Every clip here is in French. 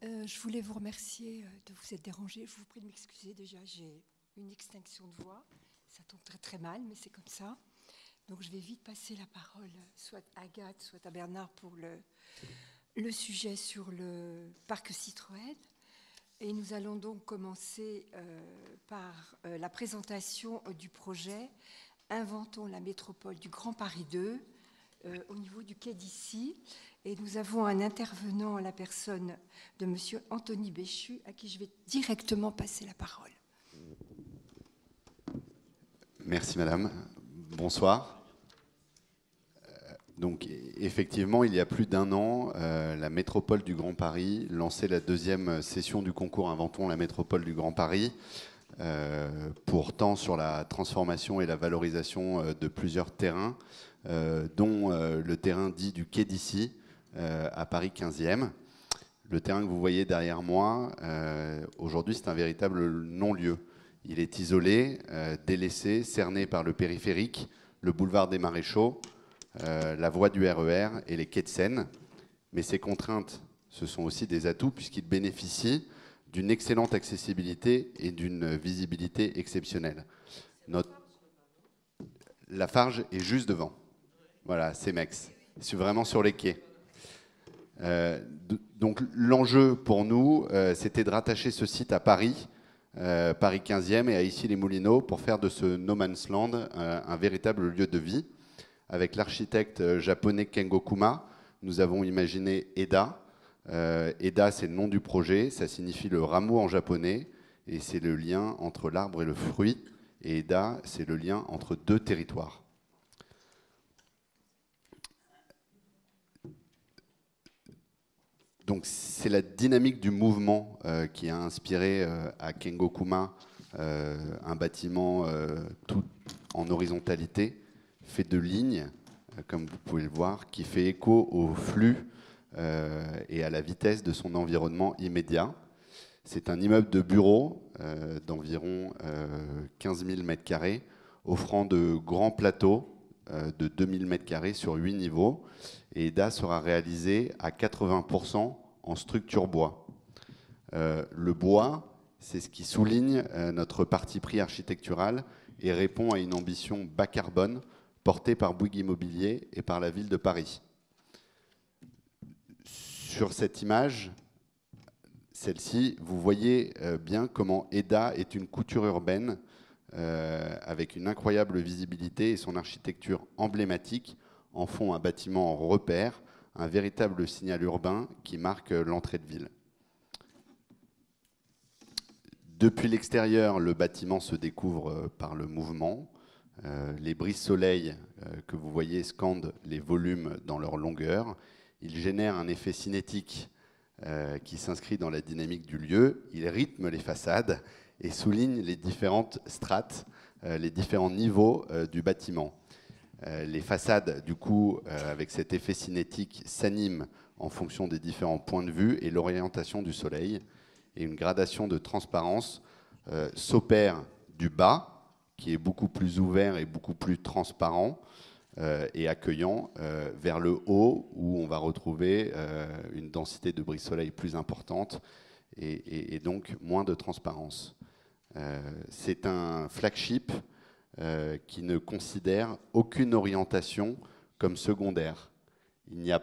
Je voulais vous remercier de vous être dérangé. Je vous prie de m'excuser déjà, j'ai une extinction de voix. Ça tombe très très mal, mais c'est comme ça. Donc je vais vite passer la parole soit à Agathe, soit à Bernard pour le sujet sur le parc Citroën. Et nous allons donc commencer par la présentation du projet Inventons la métropole du Grand Paris 2 au niveau du quai d'Issy. Et nous avons un intervenant, la personne de M. Anthony Béchu, à qui je vais directement passer la parole. Merci Madame. Bonsoir. Donc effectivement, il y a plus d'1 an, la métropole du Grand Paris lançait la 2e session du concours Inventons la métropole du Grand Paris, pourtant sur la transformation et la valorisation de plusieurs terrains, dont le terrain dit du quai d'Issy, à Paris 15e. Le terrain que vous voyez derrière moi, aujourd'hui, c'est un véritable non-lieu. Il est isolé, délaissé, cerné par le périphérique, le boulevard des Maréchaux, la voie du RER et les quais de Seine. Mais ces contraintes, ce sont aussi des atouts puisqu'il bénéficie d'une excellente accessibilité et d'une visibilité exceptionnelle. La Farge est juste devant. Voilà, c'est Mex. C'est vraiment sur les quais. Donc l'enjeu pour nous, c'était de rattacher ce site à Paris, Paris 15e et à Issy-les-Moulineaux pour faire de ce no man's land un véritable lieu de vie. Avec l'architecte japonais Kengo Kuma, nous avons imaginé EDA. EDA, c'est le nom du projet, ça signifie le rameau en japonais et c'est le lien entre l'arbre et le fruit. Et EDA, c'est le lien entre 2 territoires. Donc c'est la dynamique du mouvement qui a inspiré à Kengo Kuma un bâtiment tout en horizontalité, fait de lignes, comme vous pouvez le voir, qui fait écho au flux et à la vitesse de son environnement immédiat. C'est un immeuble de bureau d'environ 15 000 m², offrant de grands plateaux de 2000 m² sur 8 niveaux. Et EDA sera réalisé à 80% en structure bois. Le bois, c'est ce qui souligne notre parti pris architectural et répond à une ambition bas carbone portée par Bouygues Immobilier et par la ville de Paris. Sur cette image, celle-ci, vous voyez bien comment EDA est une couture urbaine avec une incroyable visibilité et son architecture emblématique en font un bâtiment en repère, un véritable signal urbain qui marque l'entrée de ville. Depuis l'extérieur, le bâtiment se découvre par le mouvement. Les brise-soleil que vous voyez scandent les volumes dans leur longueur. Ils génèrent un effet cinétique qui s'inscrit dans la dynamique du lieu. Ils rythment les façades et soulignent les différentes strates, les différents niveaux du bâtiment. Les façades, du coup, avec cet effet cinétique, s'animent en fonction des différents points de vue et l'orientation du soleil. Et une gradation de transparence s'opère du bas, qui est beaucoup plus ouvert et beaucoup plus transparent et accueillant, vers le haut, où on va retrouver une densité de brise-soleil plus importante et donc moins de transparence. C'est un flagship qui ne considère aucune orientation comme secondaire. Il n'y a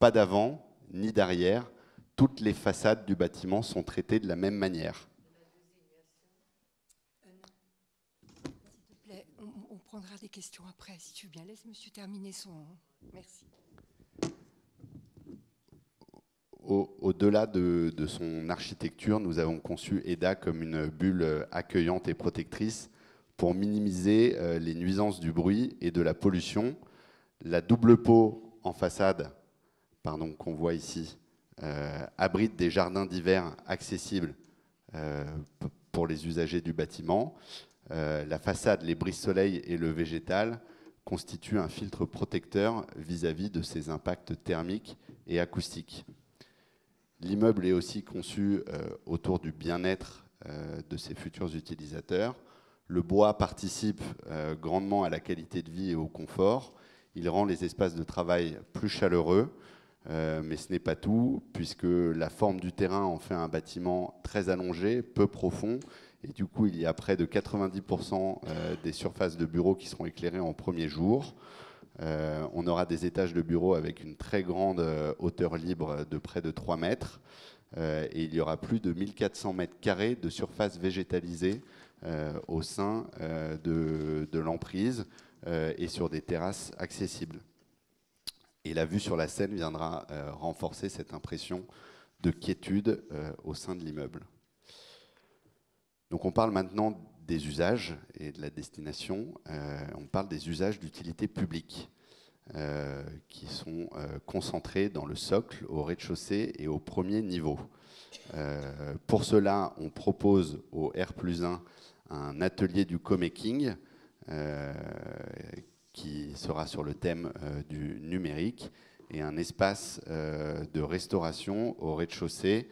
pas d'avant ni d'arrière. Toutes les façades du bâtiment sont traitées de la même manière. S'il te plaît, on prendra des questions après, si tu veux bien. Laisse monsieur terminer son... Merci. Au-delà de son architecture, nous avons conçu EDA comme une bulle accueillante et protectrice pour minimiser les nuisances du bruit et de la pollution. La double peau en façade, qu'on voit ici, abrite des jardins d'hiver accessibles pour les usagers du bâtiment. La façade, les brise-soleil et le végétal constituent un filtre protecteur vis-à-vis de ces impacts thermiques et acoustiques. L'immeuble est aussi conçu autour du bien-être de ses futurs utilisateurs. Le bois participe grandement à la qualité de vie et au confort. Il rend les espaces de travail plus chaleureux mais ce n'est pas tout, puisque la forme du terrain en fait un bâtiment très allongé, peu profond, et du coup, il y a près de 90% des surfaces de bureaux qui seront éclairées en premier jour. On aura des étages de bureaux avec une très grande hauteur libre de près de 3 mètres, et il y aura plus de 1400 mètres carrés de surface végétalisée au sein de l'emprise et sur des terrasses accessibles. Et la vue sur la Seine viendra renforcer cette impression de quiétude au sein de l'immeuble. Donc on parle maintenant des usages et de la destination. On parle des usages d'utilité publique qui sont concentrés dans le socle, au rez-de-chaussée et au premier niveau. Pour cela, on propose au R+1 un atelier du co-making qui sera sur le thème du numérique et un espace de restauration au rez-de-chaussée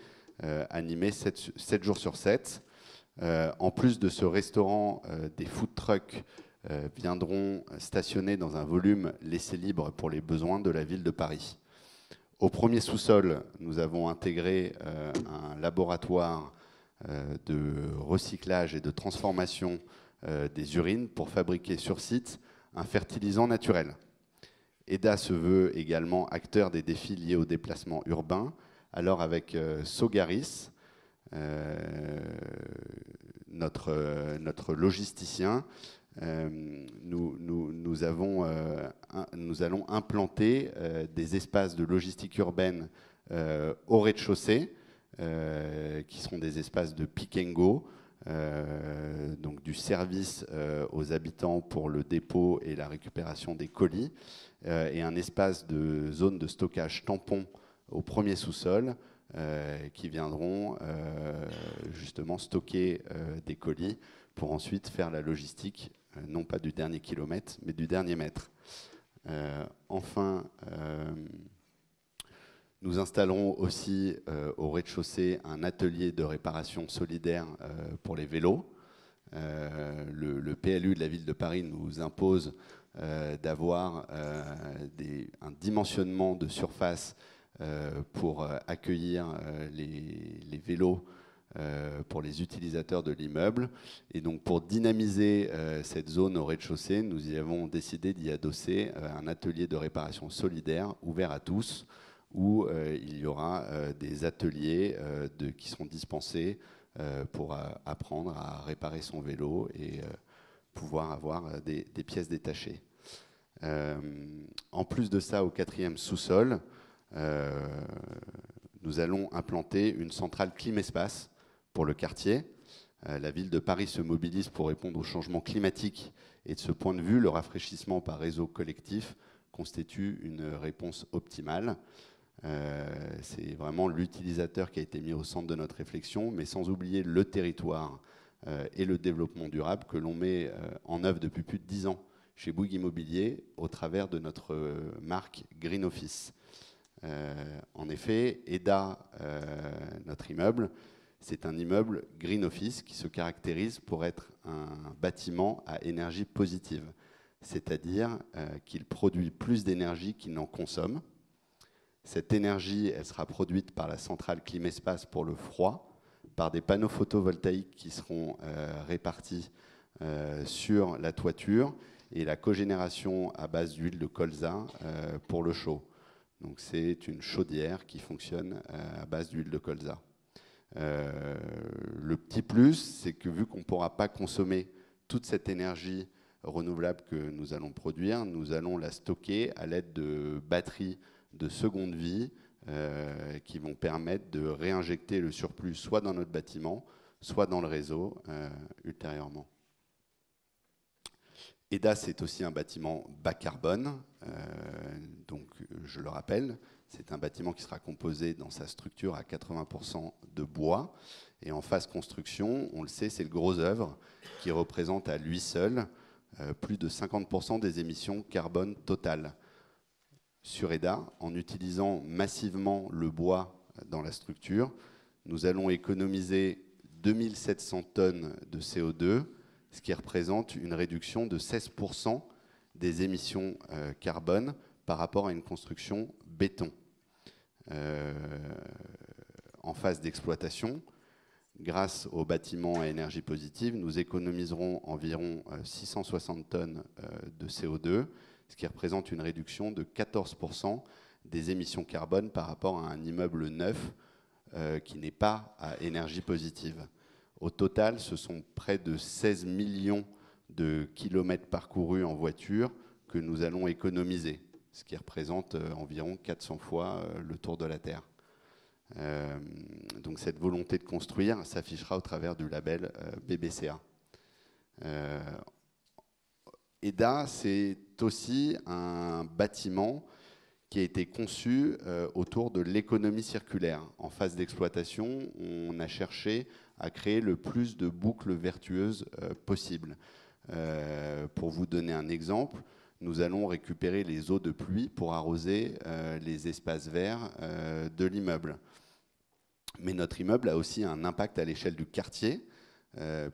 animé 7 jours sur 7. En plus de ce restaurant, des food trucks viendront stationner dans un volume laissé libre pour les besoins de la ville de Paris. Au premier sous-sol, nous avons intégré un laboratoire de recyclage et de transformation des urines pour fabriquer sur site un fertilisant naturel. EDA se veut également acteur des défis liés au déplacement urbain. Alors avec Sogaris, notre logisticien, nous allons implanter des espaces de logistique urbaine au rez-de-chaussée, qui seront des espaces de pick and go, donc du service aux habitants pour le dépôt et la récupération des colis, et un espace de zone de stockage tampon au premier sous-sol, qui viendront justement stocker des colis pour ensuite faire la logistique, non pas du dernier kilomètre, mais du dernier mètre. Enfin, nous installerons aussi au rez-de-chaussée un atelier de réparation solidaire pour les vélos. Le PLU de la ville de Paris nous impose d'avoir un dimensionnement de surface pour accueillir les vélos pour les utilisateurs de l'immeuble. Et donc pour dynamiser cette zone au rez-de-chaussée, nous y avons décidé d'y adosser un atelier de réparation solidaire ouvert à tous, où il y aura des ateliers qui seront dispensés pour apprendre à réparer son vélo et pouvoir avoir des pièces détachées. En plus de ça, au 4e sous-sol, nous allons implanter une centrale clim-espace pour le quartier. La ville de Paris se mobilise pour répondre au changement climatique et de ce point de vue, le rafraîchissement par réseau collectif constitue une réponse optimale. C'est vraiment l'utilisateur qui a été mis au centre de notre réflexion, mais sans oublier le territoire et le développement durable que l'on met en œuvre depuis plus de 10 ans chez Bouygues Immobilier au travers de notre marque Green Office. En effet, EDA, notre immeuble, c'est un immeuble Green Office qui se caractérise pour être un bâtiment à énergie positive, c'est-à-dire qu'il produit plus d'énergie qu'il n'en consomme. Cette énergie, elle sera produite par la centrale Clim-Espace pour le froid, par des panneaux photovoltaïques qui seront répartis sur la toiture et la cogénération à base d'huile de colza pour le chaud. Donc c'est une chaudière qui fonctionne à base d'huile de colza. Le petit plus, c'est que vu qu'on ne pourra pas consommer toute cette énergie renouvelable que nous allons produire, nous allons la stocker à l'aide de batteries de seconde vie qui vont permettre de réinjecter le surplus soit dans notre bâtiment, soit dans le réseau ultérieurement. EDA, c'est aussi un bâtiment bas carbone, donc je le rappelle, c'est un bâtiment qui sera composé dans sa structure à 80% de bois, et en phase construction, on le sait, c'est le gros œuvre qui représente à lui seul plus de 50% des émissions carbone totales. Sur EDA, en utilisant massivement le bois dans la structure, nous allons économiser 2700 tonnes de CO2, ce qui représente une réduction de 16% des émissions carbone par rapport à une construction béton. en phase d'exploitation. Grâce aux bâtiments à énergie positive, nous économiserons environ 660 tonnes de CO2, ce qui représente une réduction de 14% des émissions carbone par rapport à un immeuble neuf qui n'est pas à énergie positive. Au total, ce sont près de 16 millions de kilomètres parcourus en voiture que nous allons économiser, ce qui représente environ 400 fois le tour de la Terre. Donc cette volonté de construire s'affichera au travers du label BBCA. EDA, c'est aussi un bâtiment qui a été conçu autour de l'économie circulaire. En phase d'exploitation, on a cherché à créer le plus de boucles vertueuses possibles. Pour vous donner un exemple, nous allons récupérer les eaux de pluie pour arroser les espaces verts de l'immeuble. Mais notre immeuble a aussi un impact à l'échelle du quartier,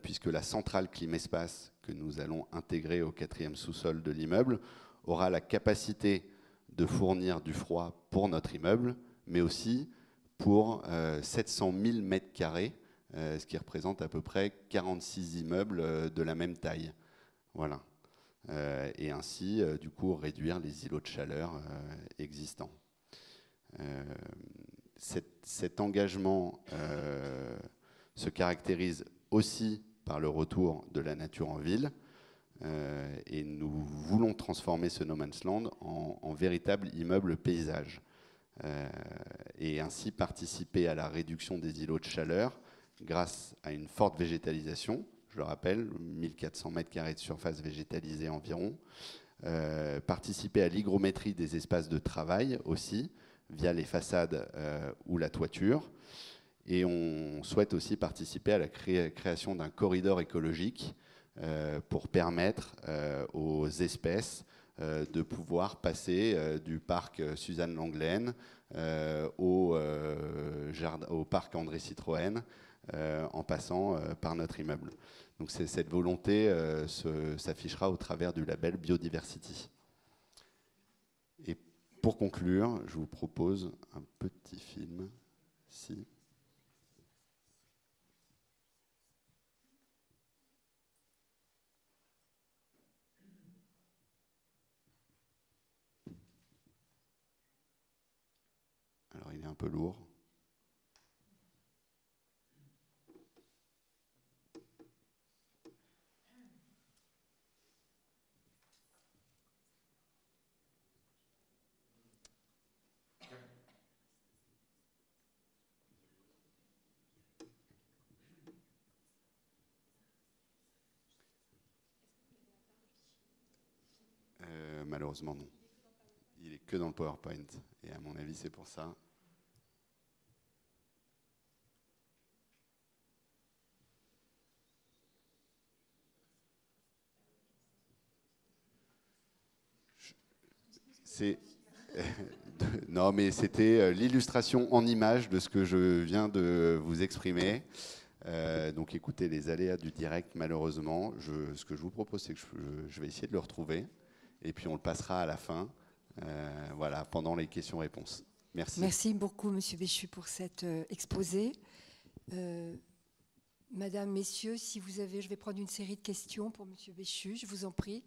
puisque la centrale clim-espace que nous allons intégrer au 4e sous-sol de l'immeuble aura la capacité de fournir du froid pour notre immeuble, mais aussi pour 700 000 mètres carrés, ce qui représente à peu près 46 immeubles de la même taille. Voilà. Et ainsi, du coup, réduire les îlots de chaleur existants. Cet engagement se caractérise aussi par le retour de la nature en ville, et nous voulons transformer ce no man's land en véritable immeuble paysage, et ainsi participer à la réduction des îlots de chaleur grâce à une forte végétalisation. Je le rappelle, 1400 mètres carrés de surface végétalisée environ. Participer à l'hygrométrie des espaces de travail aussi, via les façades ou la toiture. Et on souhaite aussi participer à la création d'un corridor écologique pour permettre aux espèces de pouvoir passer du parc Suzanne Lenglen au parc André Citroën, en passant par notre immeuble. Donc cette volonté s'affichera au travers du label Biodiversity. Et pour conclure, je vous propose un petit film. Si. Alors, il est un peu lourd. Malheureusement, non. Il est que dans le PowerPoint. Et à mon avis, c'est pour ça. Non, mais c'était l'illustration en images de ce que je viens de vous exprimer. Donc écoutez, les aléas du direct, malheureusement, ce que je vous propose, c'est que je vais essayer de le retrouver. Et puis on le passera à la fin, voilà, pendant les questions-réponses. Merci. Merci beaucoup, Monsieur Béchu, pour cet exposé. Madame, Messieurs, si vous avez, je vais prendre une série de questions pour Monsieur Béchu, je vous en prie.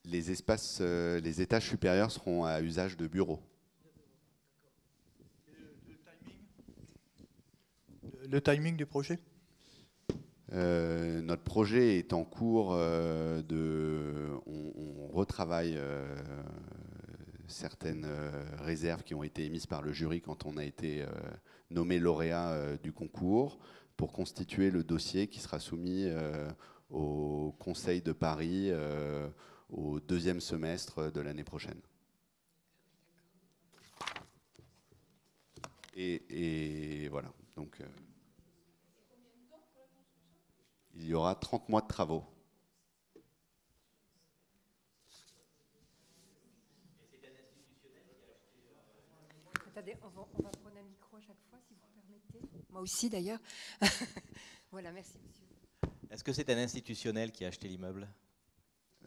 Les étages supérieurs seront à usage de bureaux. Le timing du projet ? Notre projet est en cours on retravaille certaines réserves qui ont été émises par le jury quand on a été nommé lauréat du concours pour constituer le dossier qui sera soumis au Conseil de Paris au 2e semestre de l'année prochaine. Et voilà, donc il y aura 30 mois de travaux. Attendez, on va prendre un micro à chaque fois, si vous permettez. Moi aussi, d'ailleurs. Voilà, merci, monsieur. Est-ce que c'est un institutionnel qui a acheté l'immeuble ?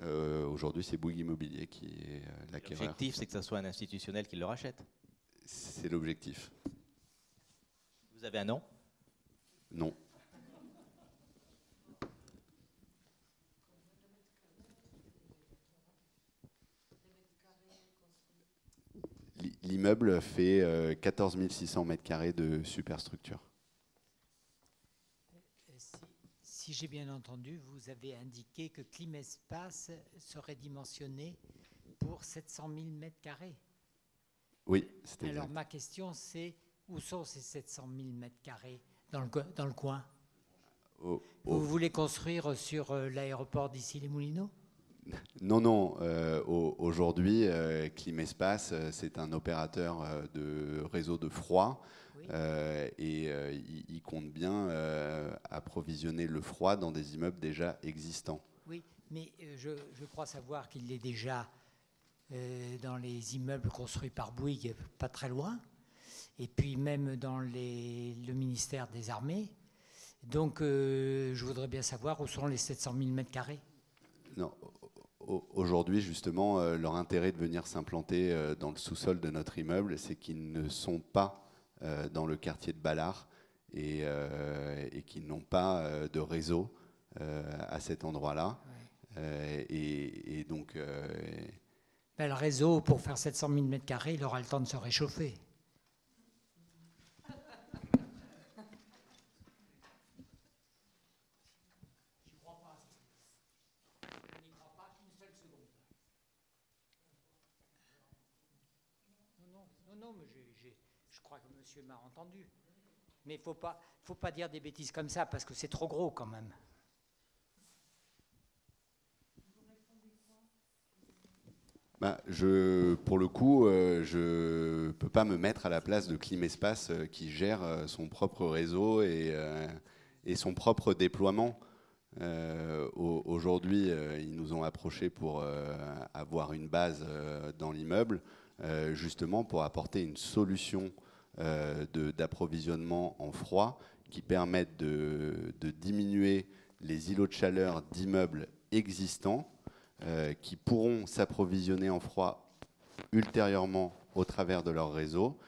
Aujourd'hui, c'est Bouygues Immobilier qui est l'acquéreur. L'objectif, c'est que ce soit un institutionnel qui le rachète. C'est l'objectif. Vous avez un nom? Non. L'immeuble fait 14 600 mètres carrés de superstructure. Si j'ai bien entendu, vous avez indiqué que Climespace serait dimensionné pour 700 000 mètres carrés. Oui, c'était Alors exact. ma question, c'est où sont ces 700 000 mètres carrés dans le coin? Vous voulez construire sur l'aéroport d'Issy-les-Moulineaux? Non, non. Aujourd'hui, Climespace, c'est un opérateur de réseau de froid. Oui. Et il compte bien approvisionner le froid dans des immeubles déjà existants. Oui, mais je crois savoir qu'il est déjà dans les immeubles construits par Bouygues, pas très loin, et puis même dans le ministère des Armées. Donc, je voudrais bien savoir où sont les 700 000 mètres carrés. Non. Aujourd'hui, justement, leur intérêt de venir s'implanter dans le sous-sol de notre immeuble, c'est qu'ils ne sont pas dans le quartier de Ballard et qu'ils n'ont pas de réseau à cet endroit-là. Ouais. Et donc... Ben, le réseau, pour faire 700 000 mètres carrés, il aura le temps de se réchauffer. Non, mais je crois que monsieur m'a entendu. Mais il ne faut pas dire des bêtises comme ça, parce que c'est trop gros quand même. Bah, pour le coup, je ne peux pas me mettre à la place de Climespace qui gère son propre réseau et son propre déploiement. Aujourd'hui, ils nous ont approchés pour avoir une base dans l'immeuble, justement pour apporter une solution d'approvisionnement en froid qui permette de diminuer les îlots de chaleur d'immeubles existants qui pourront s'approvisionner en froid ultérieurement au travers de leur réseau.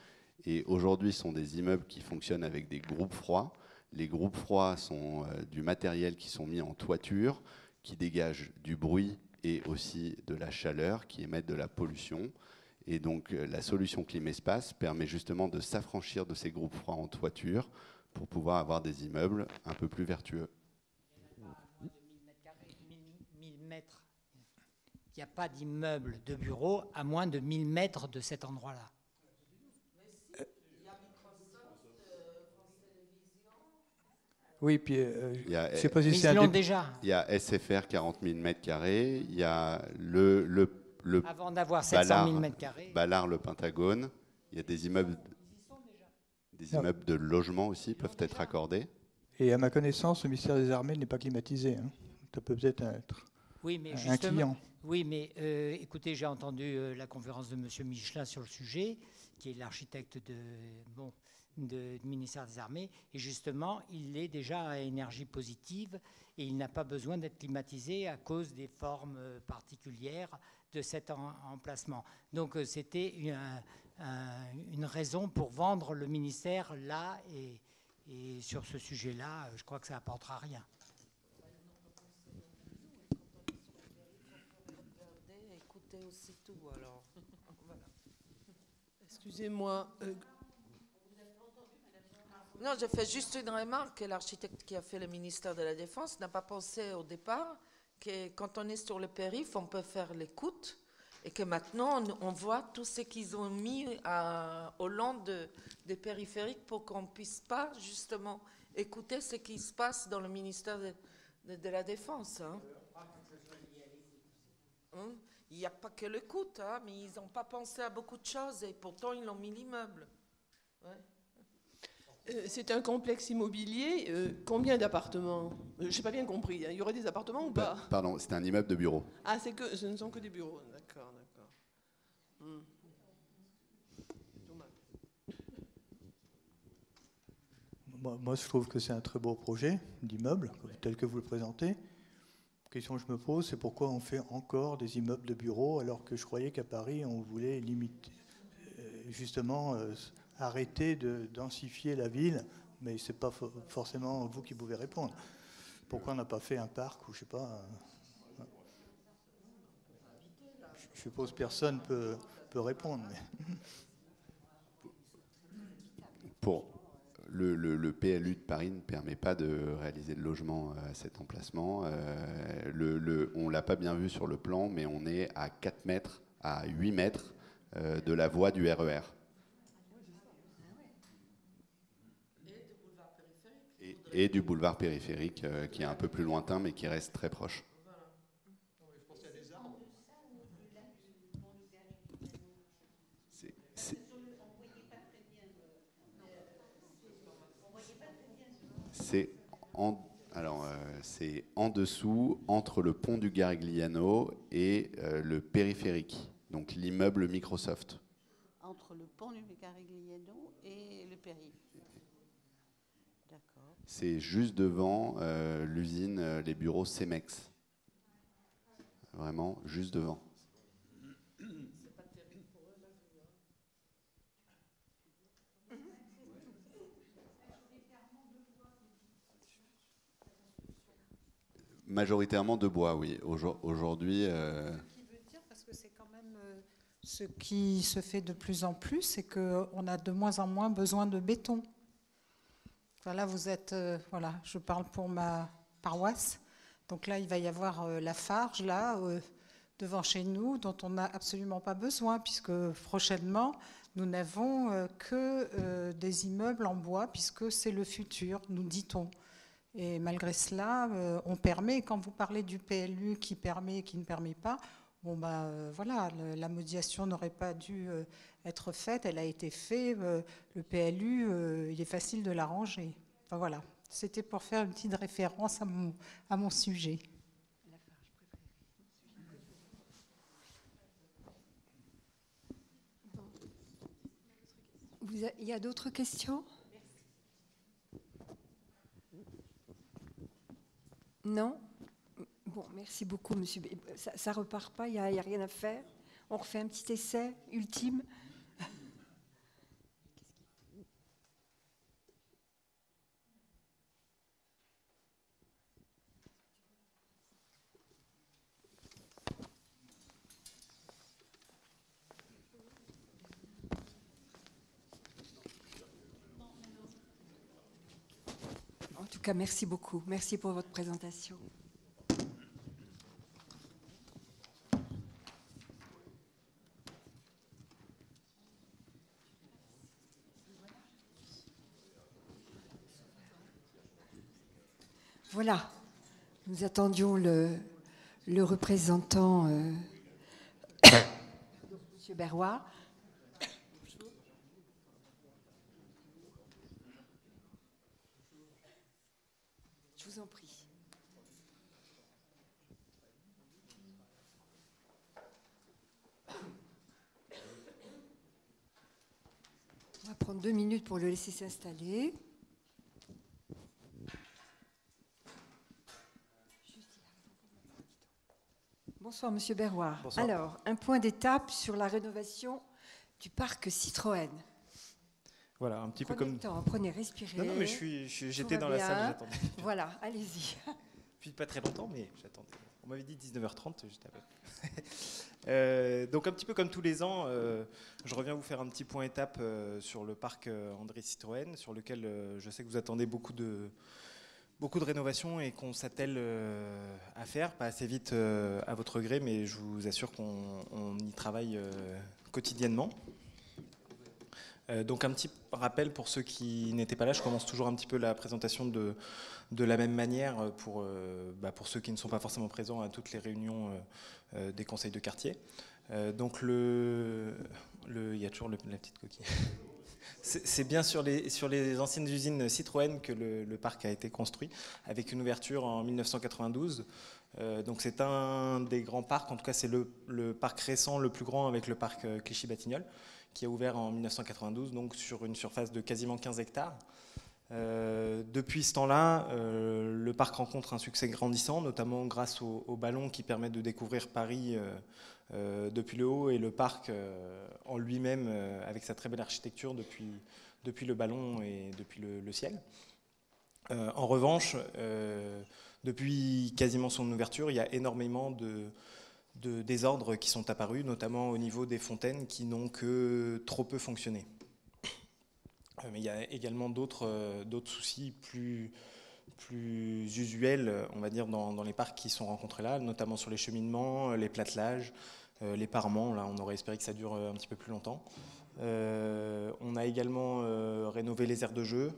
Et aujourd'hui, ce sont des immeubles qui fonctionnent avec des groupes froids. Les groupes froids sont du matériel qui sont mis en toiture, qui dégagent du bruit et aussi de la chaleur, qui émettent de la pollution. Et donc, la solution Climespace permet justement de s'affranchir de ces groupes froids en toiture pour pouvoir avoir des immeubles un peu plus vertueux. Il n'y a pas d'immeuble de bureau à moins de 1000 mètres de cet endroit-là. Oui, puis je sais pas si mais c'est ils l'ont déjà. Il y a SFR 40 000 m², il y a Avant d'avoir 700 000 m². Ballard, le Pentagone, il y a des immeubles, immeubles de logement aussi peuvent être accordés. Et à ma connaissance, le ministère des Armées n'est pas climatisé. Hein. Ça peut peut-être être un client. Oui, mais écoutez, j'ai entendu la conférence de M. Michelin sur le sujet, qui est l'architecte du ministère des Armées, et justement, il est déjà à énergie positive et il n'a pas besoin d'être climatisé à cause des formes particulières de cet emplacement. Donc, c'était une raison pour vendre le ministère là, et sur ce sujet-là, je crois que ça n'apportera rien. Aussi tout, alors. Voilà. Excusez-moi. Non, je fais juste une remarque que l'architecte qui a fait le ministère de la Défense n'a pas pensé au départ que quand on est sur le périph', on peut faire l'écoute et que maintenant on voit tout ce qu'ils ont mis au long des périphériques pour qu'on ne puisse pas justement écouter ce qui se passe dans le ministère de la Défense. Hein. Il n'y a pas que l'écoute, hein, mais ils n'ont pas pensé à beaucoup de choses et pourtant ils ont mis l'immeuble. Ouais. C'est un complexe immobilier. Combien d'appartements? Je n'ai pas bien compris. Hein. Il y aurait des appartements ou pas? Pardon, c'est un immeuble de bureau. Ah, ce ne sont que des bureaux. D'accord, d'accord. Moi, je trouve que c'est un très beau projet d'immeuble, tel que vous le présentez. question que je me pose, c'est pourquoi on fait encore des immeubles de bureaux alors que je croyais qu'à Paris, on voulait limiter, justement arrêter de densifier la ville, mais ce n'est pas forcément vous qui pouvez répondre. Pourquoi on n'a pas fait un parc ou je ne sais pas. Je suppose que personne peut répondre. Mais... Pour le PLU de Paris ne permet pas de réaliser de logement à cet emplacement. On ne l'a pas bien vu sur le plan, mais on est à 4 mètres, à 8 mètres de la voie du RER. Et du boulevard périphérique qui est un peu plus lointain, mais qui reste très proche. C'est en dessous, entre le pont du Garigliano et le périphérique, donc l'immeuble Microsoft. Entre le pont du Garigliano et le périphérique. D'accord. C'est juste devant l'usine, les bureaux Cemex. Vraiment, juste devant. Majoritairement de bois, oui. Aujourd'hui... Ce qui veut dire, parce que c'est quand même ce qui se fait de plus en plus, c'est qu'on a de moins en moins besoin de béton. Voilà, vous êtes... voilà, je parle pour ma paroisse. Donc là, il va y avoir la Farge, là, devant chez nous, dont on n'a absolument pas besoin, puisque prochainement, nous n'avons que des immeubles en bois, puisque c'est le futur, nous dit-on. Et malgré cela, on permet, quand vous parlez du PLU qui permet et qui ne permet pas, bon ben voilà, la modification n'aurait pas dû être faite, elle a été faite, le PLU, il est facile de l'arranger. Enfin voilà, c'était pour faire une petite référence à mon sujet. Il y a d'autres questions ? Non ? Bon, merci beaucoup, monsieur. Ça repart pas, il n'y a rien à faire. On refait un petit essai ultime. En tout cas, merci beaucoup. Merci pour votre présentation. Voilà, nous attendions le représentant Monsieur Berrois. Je vous en prie. On va prendre 2 minutes pour le laisser s'installer. Bonsoir, Monsieur Berrois. Bonsoir. Alors, un point d'étape sur la rénovation du parc Citroën. Voilà, un petit peu Prenez comme... le temps, prenez, respirez. Non, mais j'étais dans la salle, j'attendais. Voilà, allez-y. Depuis pas très longtemps, mais j'attendais. On m'avait dit 19h30, j'étais à peu près. Donc un petit peu comme tous les ans, je reviens vous faire un petit point étape sur le parc André Citroën, sur lequel je sais que vous attendez beaucoup de rénovations et qu'on s'attelle à faire, pas assez vite à votre gré, mais je vous assure qu'on y travaille quotidiennement. Donc un petit rappel pour ceux qui n'étaient pas là, je commence toujours un petit peu la présentation de la même manière pour ceux qui ne sont pas forcément présents à toutes les réunions des conseils de quartier. Donc il y a toujours la petite coquille. C'est bien sur les anciennes usines Citroën que le parc a été construit, avec une ouverture en 1992. Donc c'est un des grands parcs, en tout cas c'est le parc récent le plus grand avec le parc Clichy-Batignolles, qui a ouvert en 1992, donc sur une surface de quasiment 15 hectares. Depuis ce temps-là, le parc rencontre un succès grandissant, notamment grâce au ballon qui permet de découvrir Paris depuis le haut, et le parc en lui-même avec sa très belle architecture depuis le ballon et depuis le ciel. En revanche, depuis quasiment son ouverture, il y a énormément de désordres qui sont apparus, notamment au niveau des fontaines qui n'ont que trop peu fonctionné. Mais il y a également d'autres soucis plus usuels, on va dire, dans les parcs qui sont rencontrés là, notamment sur les cheminements, les plâtelages, les parements. Là, on aurait espéré que ça dure un petit peu plus longtemps. On a également rénové les aires de jeu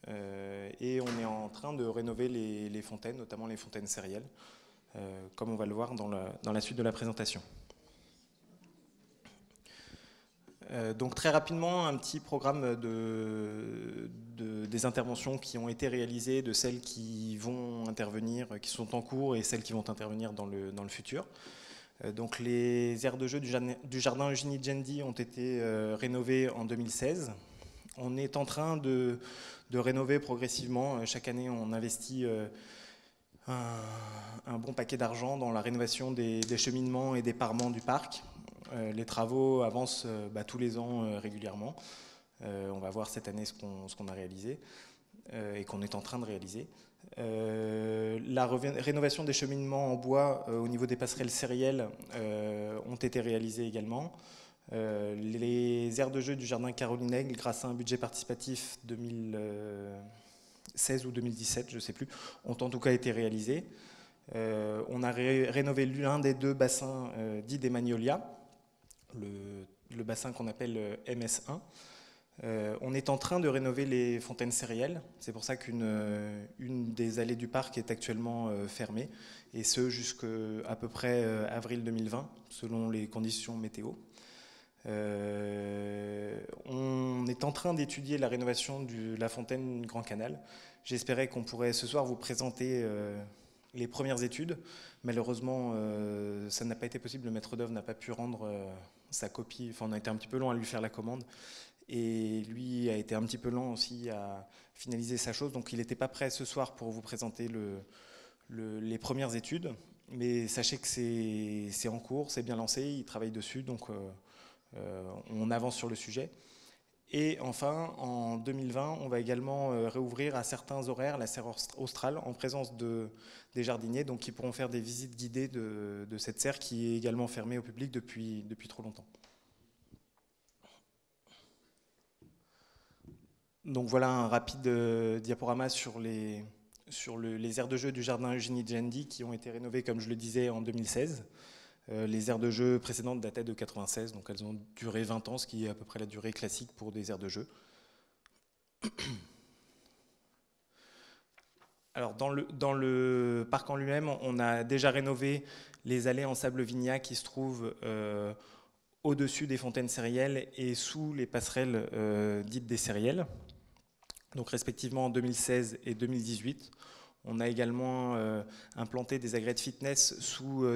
et on est en train de rénover les fontaines, notamment les fontaines sérielles, comme on va le voir dans la suite de la présentation. Donc très rapidement, un petit programme des interventions qui ont été réalisées, de celles qui vont intervenir, qui sont en cours, et celles qui vont intervenir dans le futur. Donc les aires de jeu du jardin Eugénie Djendi ont été rénovées en 2016. On est en train de rénover progressivement. Chaque année, on investit un bon paquet d'argent dans la rénovation des cheminements et des parements du parc. Les travaux avancent tous les ans régulièrement. On va voir cette année ce qu'on a réalisé et qu'on est en train de réaliser. La rénovation des cheminements en bois au niveau des passerelles sérielles ont été réalisées également. Les aires de jeu du jardin Caroline Aigle, grâce à un budget participatif 2016 ou 2017, je ne sais plus, ont en tout cas été réalisées. On a rénové l'un des deux bassins dits des Magnolias, le bassin qu'on appelle MS1. On est en train de rénover les fontaines sérielles. C'est pour ça qu'une des allées du parc est actuellement fermée, et ce jusqu'à peu près avril 2020, selon les conditions météo. On est en train d'étudier la rénovation de la fontaine Grand Canal. J'espérais qu'on pourrait ce soir vous présenter les premières études. Malheureusement, ça n'a pas été possible. Le maître d'œuvre n'a pas pu rendre sa copie. Enfin, on a été un petit peu long à lui faire la commande. Et lui a été un petit peu lent aussi à finaliser sa chose. Donc il n'était pas prêt ce soir pour vous présenter les premières études. Mais sachez que c'est en cours, c'est bien lancé, il travaille dessus. Donc on avance sur le sujet. Et enfin, en 2020, on va également réouvrir à certains horaires la serre australe en présence des jardiniers, donc qui pourront faire des visites guidées de cette serre qui est également fermée au public depuis trop longtemps. Donc voilà un rapide diaporama sur les aires de jeu du jardin Eugénie Djendi qui ont été rénovées, comme je le disais, en 2016. Les aires de jeu précédentes dataient de 1996, donc elles ont duré 20 ans, ce qui est à peu près la durée classique pour des aires de jeu. Alors dans le parc en lui-même, on a déjà rénové les allées en sable vignac qui se trouvent au-dessus des fontaines sérielles et sous les passerelles dites des sérielles, donc respectivement en 2016 et 2018. On a également implanté des agrès de fitness sous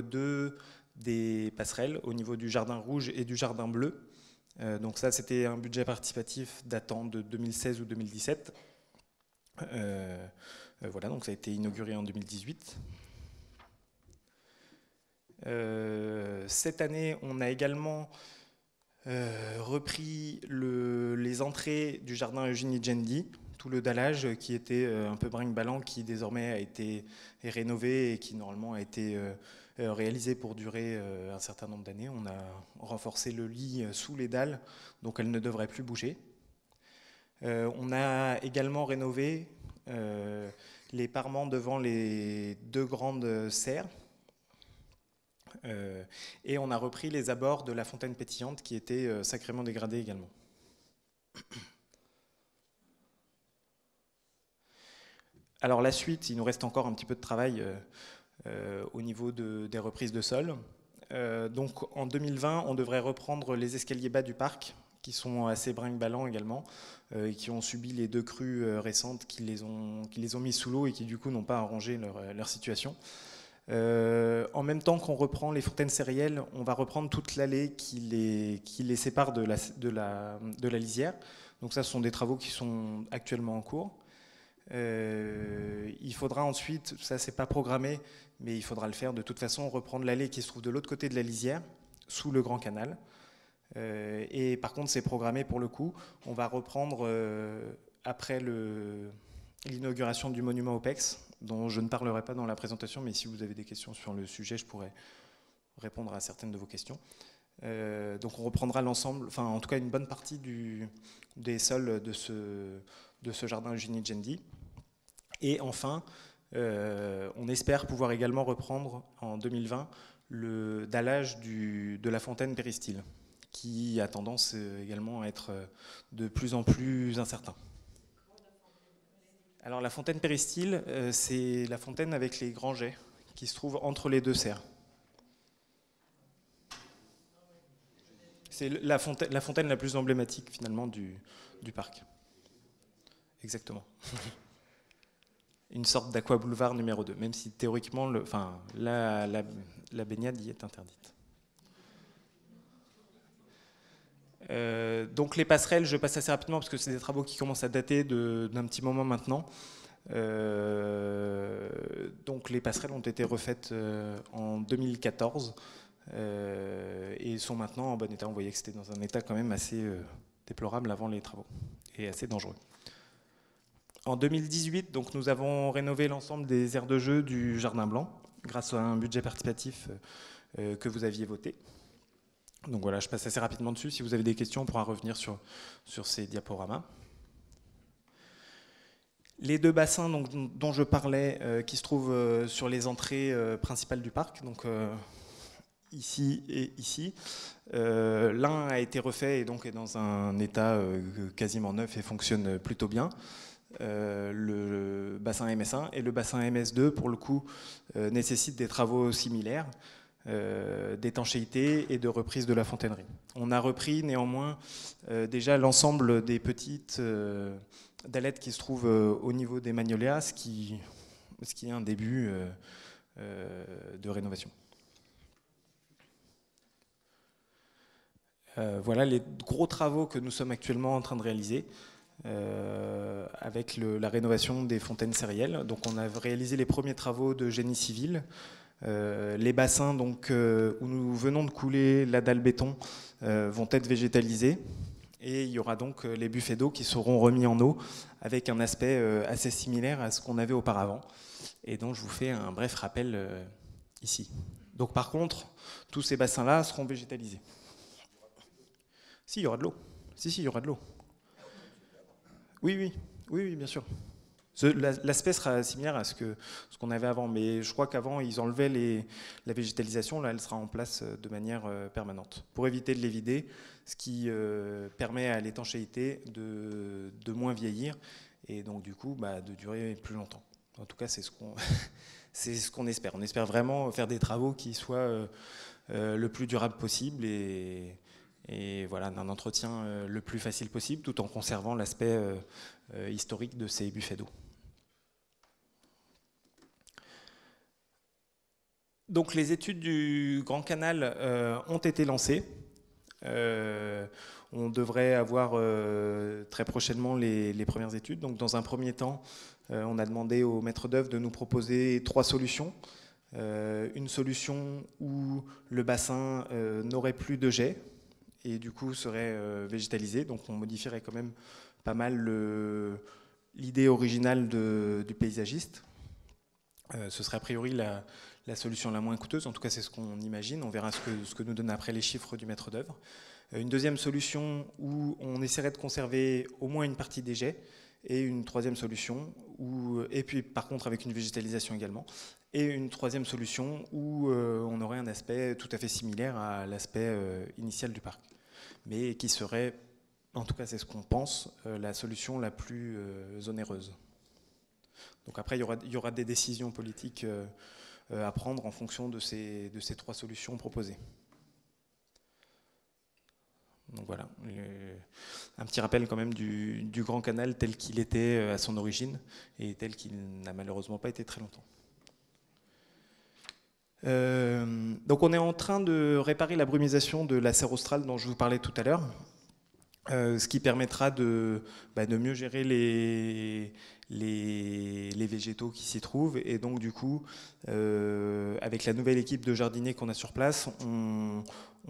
des passerelles au niveau du jardin rouge et du jardin bleu. Donc ça, c'était un budget participatif datant de 2016 ou 2017. Voilà, donc ça a été inauguré en 2018. Cette année, on a également repris les entrées du jardin Eugénie Djendi, tout le dallage qui était un peu brinque-ballant, qui désormais est rénové et qui normalement a été réalisé pour durer un certain nombre d'années. On a renforcé le lit sous les dalles, donc elle ne devrait plus bouger. On a également rénové les parements devant les deux grandes serres. Et on a repris les abords de la fontaine pétillante qui étaient sacrément dégradés également. Alors la suite, il nous reste encore un petit peu de travail au niveau des reprises de sol. Donc en 2020, on devrait reprendre les escaliers bas du parc, qui sont assez brinque-ballants également, et qui ont subi les deux crues récentes qui les ont mis sous l'eau et qui du coup n'ont pas arrangé leur situation. En même temps qu'on reprend les fontaines sérielles, on va reprendre toute l'allée qui les sépare de la lisière. Donc ça, ce sont des travaux qui sont actuellement en cours. Il faudra ensuite, ça c'est pas programmé, mais il faudra le faire de toute façon, reprendre l'allée qui se trouve de l'autre côté de la lisière, sous le Grand Canal. Et par contre, c'est programmé pour le coup. On va reprendre après l'inauguration du monument OPEX, dont je ne parlerai pas dans la présentation, mais si vous avez des questions sur le sujet, je pourrais répondre à certaines de vos questions. Donc on reprendra l'ensemble, enfin en tout cas une bonne partie des sols de ce jardin Eugénie Djendi. Et enfin, on espère pouvoir également reprendre en 2020 le dallage de la fontaine péristyle, qui a tendance également à être de plus en plus incertain. Alors la fontaine péristyle, c'est la fontaine avec les grands jets qui se trouve entre les deux serres. C'est la fontaine la plus emblématique finalement du parc. Exactement. Une sorte d'aqua boulevard numéro 2, même si théoriquement la baignade y est interdite. Donc les passerelles, je passe assez rapidement parce que c'est des travaux qui commencent à dater d'un petit moment maintenant. Donc les passerelles ont été refaites en 2014 et sont maintenant en bon état. On voyait que c'était dans un état quand même assez déplorable avant les travaux et assez dangereux. En 2018, donc, nous avons rénové l'ensemble des aires de jeu du Jardin Blanc grâce à un budget participatif que vous aviez voté. Donc voilà, je passe assez rapidement dessus. Si vous avez des questions, on pourra revenir sur ces diaporamas. Les deux bassins dont je parlais, qui se trouvent sur les entrées principales du parc, donc ici et ici. L'un a été refait et donc est dans un état quasiment neuf et fonctionne plutôt bien. Le bassin MS1 et le bassin MS2, pour le coup, nécessitent des travaux similaires, d'étanchéité et de reprise de la fontainerie. On a repris néanmoins déjà l'ensemble des petites dallettes qui se trouvent au niveau des magnolias, ce qui est un début de rénovation. Voilà les gros travaux que nous sommes actuellement en train de réaliser. Avec la rénovation des fontaines sérielles. Donc on a réalisé les premiers travaux de génie civil. Les bassins donc, où nous venons de couler la dalle béton vont être végétalisés. Et il y aura donc les buffets d'eau qui seront remis en eau avec un aspect assez similaire à ce qu'on avait auparavant. Et donc je vous fais un bref rappel ici. Donc par contre, tous ces bassins-là seront végétalisés. Si, il y aura de l'eau. Si, il y aura de l'eau. Oui, bien sûr. L'aspect sera similaire à ce qu'on avait avant, mais je crois qu'avant, ils enlevaient la végétalisation. Là, elle sera en place de manière permanente, pour éviter de les vider, ce qui permet à l'étanchéité de moins vieillir, et donc du coup, de durer plus longtemps. En tout cas, c'est ce qu'on espère. On espère vraiment faire des travaux qui soient le plus durables possible, et voilà, d'un entretien le plus facile possible, tout en conservant l'aspect historique de ces buffets d'eau. Donc les études du Grand Canal ont été lancées. On devrait avoir très prochainement les premières études. Donc dans un premier temps, on a demandé au maître d'œuvre de nous proposer 3 solutions. Une solution où le bassin n'aurait plus de jet, et du coup serait végétalisé, donc on modifierait quand même pas mal l'idée originale du paysagiste. Ce serait a priori la solution la moins coûteuse, en tout cas c'est ce qu'on imagine, on verra ce que nous donnent après les chiffres du maître d'œuvre. Une deuxième solution où on essaierait de conserver au moins une partie des jets, et une troisième solution, et puis par contre avec une végétalisation également, et une troisième solution où on aurait un aspect tout à fait similaire à l'aspect initial du parc, mais qui serait, en tout cas c'est ce qu'on pense, la solution la plus onéreuse. Donc après il y aura des décisions politiques à prendre en fonction de ces 3 solutions proposées. Donc voilà, un petit rappel quand même du Grand Canal tel qu'il était à son origine et tel qu'il n'a malheureusement pas été très longtemps. Donc on est en train de réparer la brumisation de la serre australe dont je vous parlais tout à l'heure, ce qui permettra de mieux gérer les végétaux qui s'y trouvent. Et donc du coup, avec la nouvelle équipe de jardiniers qu'on a sur place, on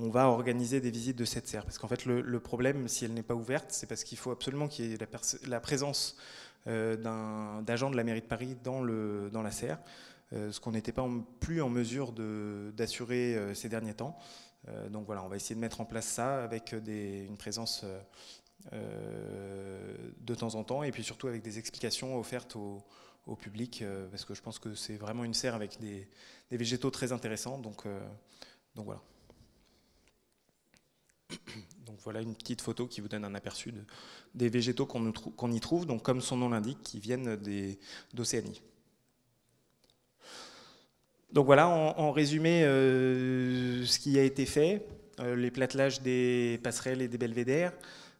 va organiser des visites de cette serre. Parce qu'en fait, le problème, si elle n'est pas ouverte, c'est parce qu'il faut absolument qu'il y ait la présence d'un agent de la mairie de Paris dans la serre, ce qu'on n'était pas plus en mesure d'assurer ces derniers temps. Donc voilà, on va essayer de mettre en place ça avec une présence de temps en temps, et puis surtout avec des explications offertes au public, parce que je pense que c'est vraiment une serre avec des végétaux très intéressants. Donc voilà. Donc voilà une petite photo qui vous donne un aperçu des végétaux qu'on y trouve, donc comme son nom l'indique, qui viennent d'Océanie. Donc voilà, en résumé, ce qui a été fait, les plattelages des passerelles et des belvédères,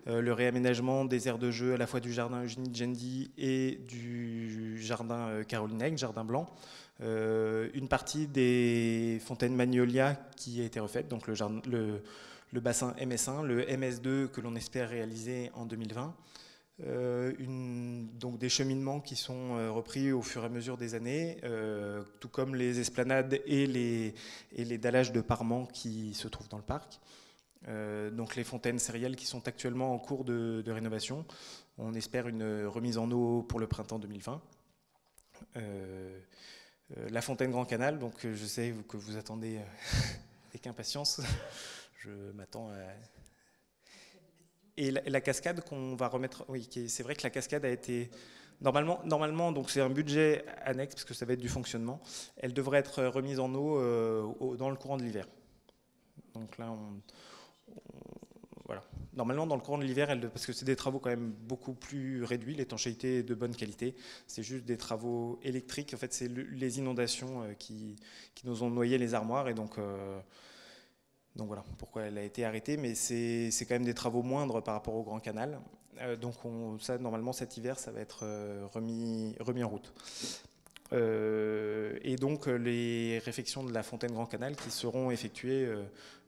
le réaménagement des aires de jeu à la fois du jardin Eugénie Djendi et du jardin Caroline Aigle, jardin blanc, une partie des fontaines Magnolia qui a été refaite, donc le bassin MS1, le MS2 que l'on espère réaliser en 2020, donc des cheminements qui sont repris au fur et à mesure des années, tout comme les esplanades et les dallages de parements qui se trouvent dans le parc. Donc les fontaines sérielles qui sont actuellement en cours de rénovation. On espère une remise en eau pour le printemps 2020. La fontaine Grand Canal, donc je sais que vous attendez avec impatience. Je m'attends à... Et la cascade qu'on va remettre, oui, c'est vrai que la cascade a été normalement, donc c'est un budget annexe parce que ça va être du fonctionnement. Elle devrait être remise en eau dans le courant de l'hiver. Donc là, voilà. Normalement, dans le courant de l'hiver, parce que c'est des travaux quand même beaucoup plus réduits, l'étanchéité est de bonne qualité. C'est juste des travaux électriques. En fait, c'est les inondations qui nous ont noyé les armoires, et donc voilà pourquoi elle a été arrêtée, mais c'est quand même des travaux moindres par rapport au Grand Canal. Donc normalement cet hiver, ça va être remis en route. Et donc les réfections de la fontaine Grand Canal qui seront effectuées,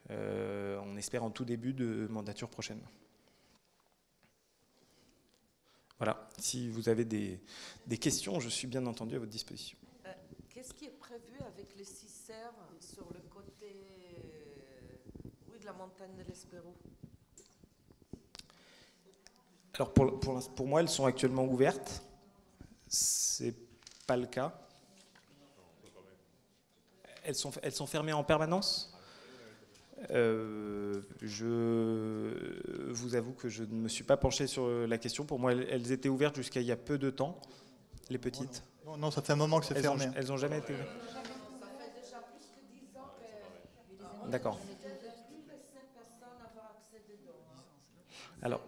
on espère, en tout début de mandature prochaine. Voilà, si vous avez des questions, je suis bien entendu à votre disposition. Qu'est-ce qui est prévu avec les 6 serres sur le côté de la montagne de l'Espérou? Alors pour moi, elles sont actuellement ouvertes. C'est pas le cas. Elles sont fermées en permanence. Je vous avoue que je ne me suis pas penché sur la question. Pour moi, elles étaient ouvertes jusqu'à il y a peu de temps, les petites. Non, ça fait un moment que c'est fermé. Elles n'ont jamais été ouvertes. Ça fait déjà plus que 10 ans que... D'accord. Alors,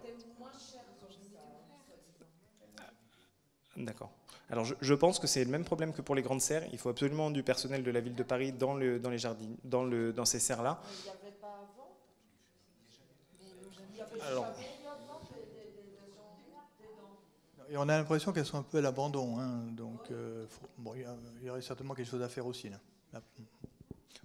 d'accord. Alors, je pense que c'est le même problème que pour les grandes serres. Il faut absolument du personnel de la ville de Paris dans les jardins, dans ces serres-là. Il n'y avait pas avant? Alors, et on a l'impression qu'elles sont un peu à l'abandon, hein, donc il y aurait certainement quelque chose à faire aussi là.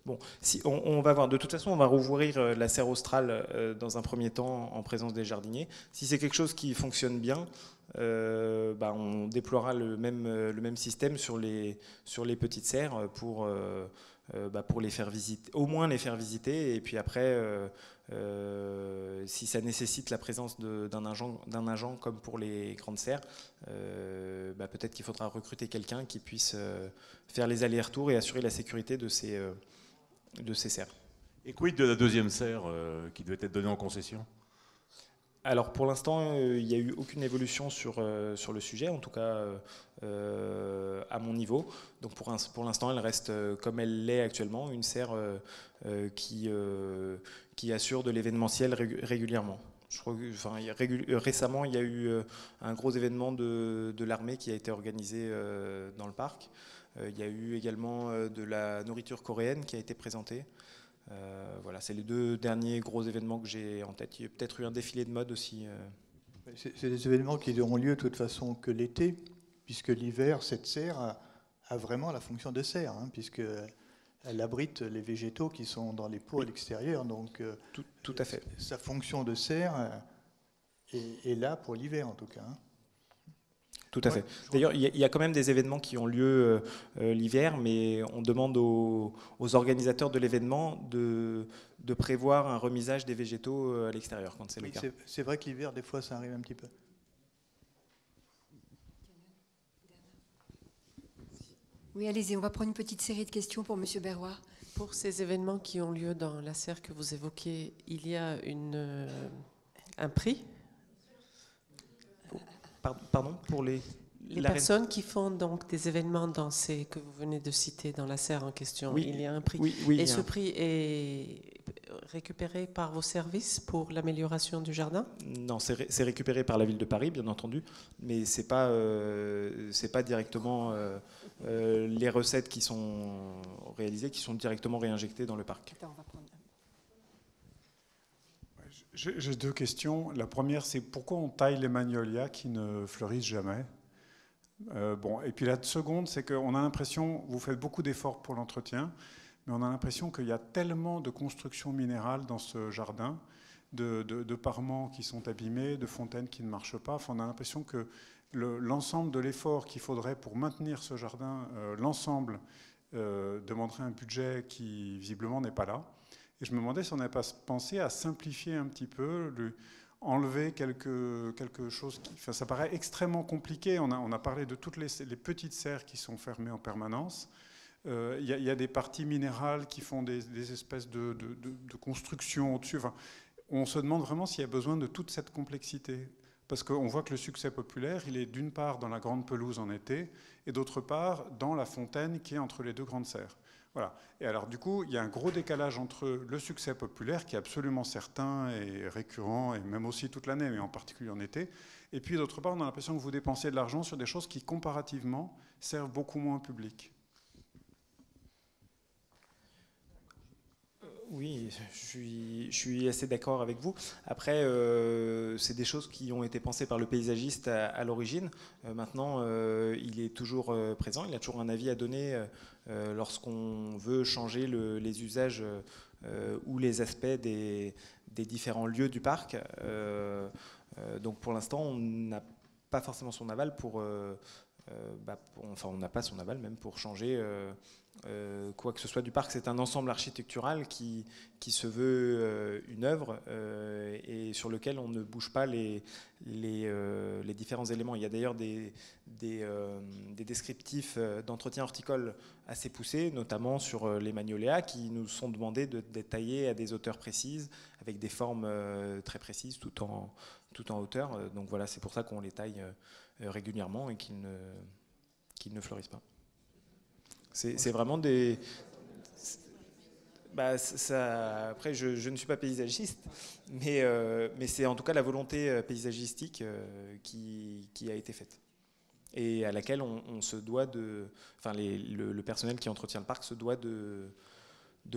Bon, si, on va voir. De toute façon, on va rouvrir la serre australe dans un premier temps en présence des jardiniers. Si c'est quelque chose qui fonctionne bien, on déploiera le même système sur les petites serres pour les faire visiter, au moins les faire visiter, et puis après, si ça nécessite la présence d'un agent comme pour les grandes serres, peut-être qu'il faudra recruter quelqu'un qui puisse faire les allers-retours et assurer la sécurité de ces serres. Et quid de la deuxième serre qui devait être donnée en concession? Alors pour l'instant, il n'y a eu aucune évolution sur le sujet, en tout cas à mon niveau. Donc pour l'instant, elle reste comme elle l'est actuellement, une serre qui assure de l'événementiel régulièrement. Je crois que, récemment, il y a eu un gros événement de l'armée qui a été organisé dans le parc. Il y a eu également de la nourriture coréenne qui a été présentée. Voilà, c'est les deux derniers gros événements que j'ai en tête. Il y a peut-être eu un défilé de mode aussi. C'est des événements qui n'auront lieu de toute façon que l'été, puisque l'hiver, cette serre a vraiment la fonction de serre, hein, puisqu'elle abrite les végétaux qui sont dans les pots à l'extérieur. Donc, tout à fait. Sa fonction de serre est là pour l'hiver, en tout cas. Hein. Tout à fait. D'ailleurs, il y a quand même des événements qui ont lieu l'hiver, mais on demande aux organisateurs de l'événement de prévoir un remisage des végétaux à l'extérieur quand c'est le cas. C'est vrai que l'hiver, des fois, ça arrive un petit peu. Oui, allez-y, on va prendre une petite série de questions pour Monsieur Berroy. Pour ces événements qui ont lieu dans la serre que vous évoquez, il y a un prix? Pardon, pour les personnes qui font donc des événements dans ces que vous venez de citer dans la serre en question, oui, il y a un prix. Oui, et ce prix est récupéré par vos services pour l'amélioration du jardin? Non, c'est récupéré par la ville de Paris, bien entendu, mais c'est pas directement les recettes qui sont réalisées, qui sont directement réinjectées dans le parc. Attends, on va prendre... J'ai deux questions. La première, c'est pourquoi on taille les magnolias qui ne fleurissent jamais? Et puis la seconde, c'est qu'on a l'impression, vous faites beaucoup d'efforts pour l'entretien, mais on a l'impression qu'il y a tellement de constructions minérales dans ce jardin, de parements qui sont abîmés, de fontaines qui ne marchent pas. Enfin, on a l'impression que l'ensemble de l'effort qu'il faudrait pour maintenir ce jardin, l'ensemble demanderait un budget qui visiblement n'est pas là. Et je me demandais si on n'avait pas pensé à simplifier un petit peu, enlever quelque chose qui... Enfin, ça paraît extrêmement compliqué. On a parlé de toutes les petites serres qui sont fermées en permanence. Il y a des parties minérales qui font des espèces de constructions au-dessus. Enfin, on se demande vraiment s'il y a besoin de toute cette complexité. Parce qu'on voit que le succès populaire, il est d'une part dans la grande pelouse en été, et d'autre part dans la fontaine qui est entre les deux grandes serres. Voilà. Et alors du coup, il y a un gros décalage entre le succès populaire, qui est absolument certain et récurrent, et même aussi toute l'année, mais en particulier en été, et puis d'autre part, on a l'impression que vous dépensez de l'argent sur des choses qui, comparativement, servent beaucoup moins au public. Oui, je suis assez d'accord avec vous. Après, c'est des choses qui ont été pensées par le paysagiste à l'origine. Maintenant, il est toujours présent, il a toujours un avis à donner lorsqu'on veut changer les usages ou les aspects des différents lieux du parc. Donc pour l'instant, on n'a pas forcément son aval pour... on n'a pas son aval même pour changer... quoi que ce soit du parc. C'est un ensemble architectural qui se veut une œuvre et sur lequel on ne bouge pas les différents éléments. Il y a d'ailleurs des descriptifs d'entretien horticole assez poussés, notamment sur les magnoléas, qui nous sont demandés d'être taillés à des hauteurs précises, avec des formes très précises, tout en hauteur. Donc voilà, c'est pour ça qu'on les taille régulièrement et qu'ils ne fleurissent pas. C'est vraiment des... après, je ne suis pas paysagiste, mais c'est en tout cas la volonté paysagistique qui a été faite. Et à laquelle on se doit de... Enfin, le personnel qui entretient le parc se doit de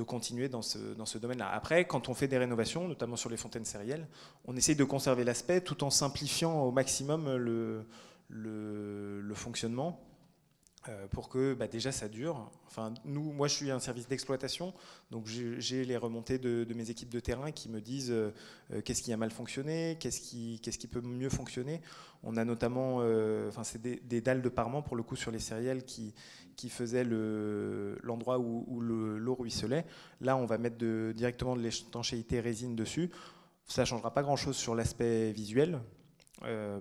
continuer dans ce domaine-là. Après, quand on fait des rénovations, notamment sur les fontaines sérielles, on essaye de conserver l'aspect tout en simplifiant au maximum le fonctionnement. Pour que déjà ça dure. Enfin, moi je suis un service d'exploitation, donc j'ai les remontées de mes équipes de terrain qui me disent qu'est-ce qui a mal fonctionné, qu'est-ce qui peut mieux fonctionner. On a notamment, c'est des dalles de parement pour le coup sur les céréales qui faisaient l'endroit où l'eau ruisselait. Là on va mettre directement de l'étanchéité résine dessus. Ça ne changera pas grand-chose sur l'aspect visuel.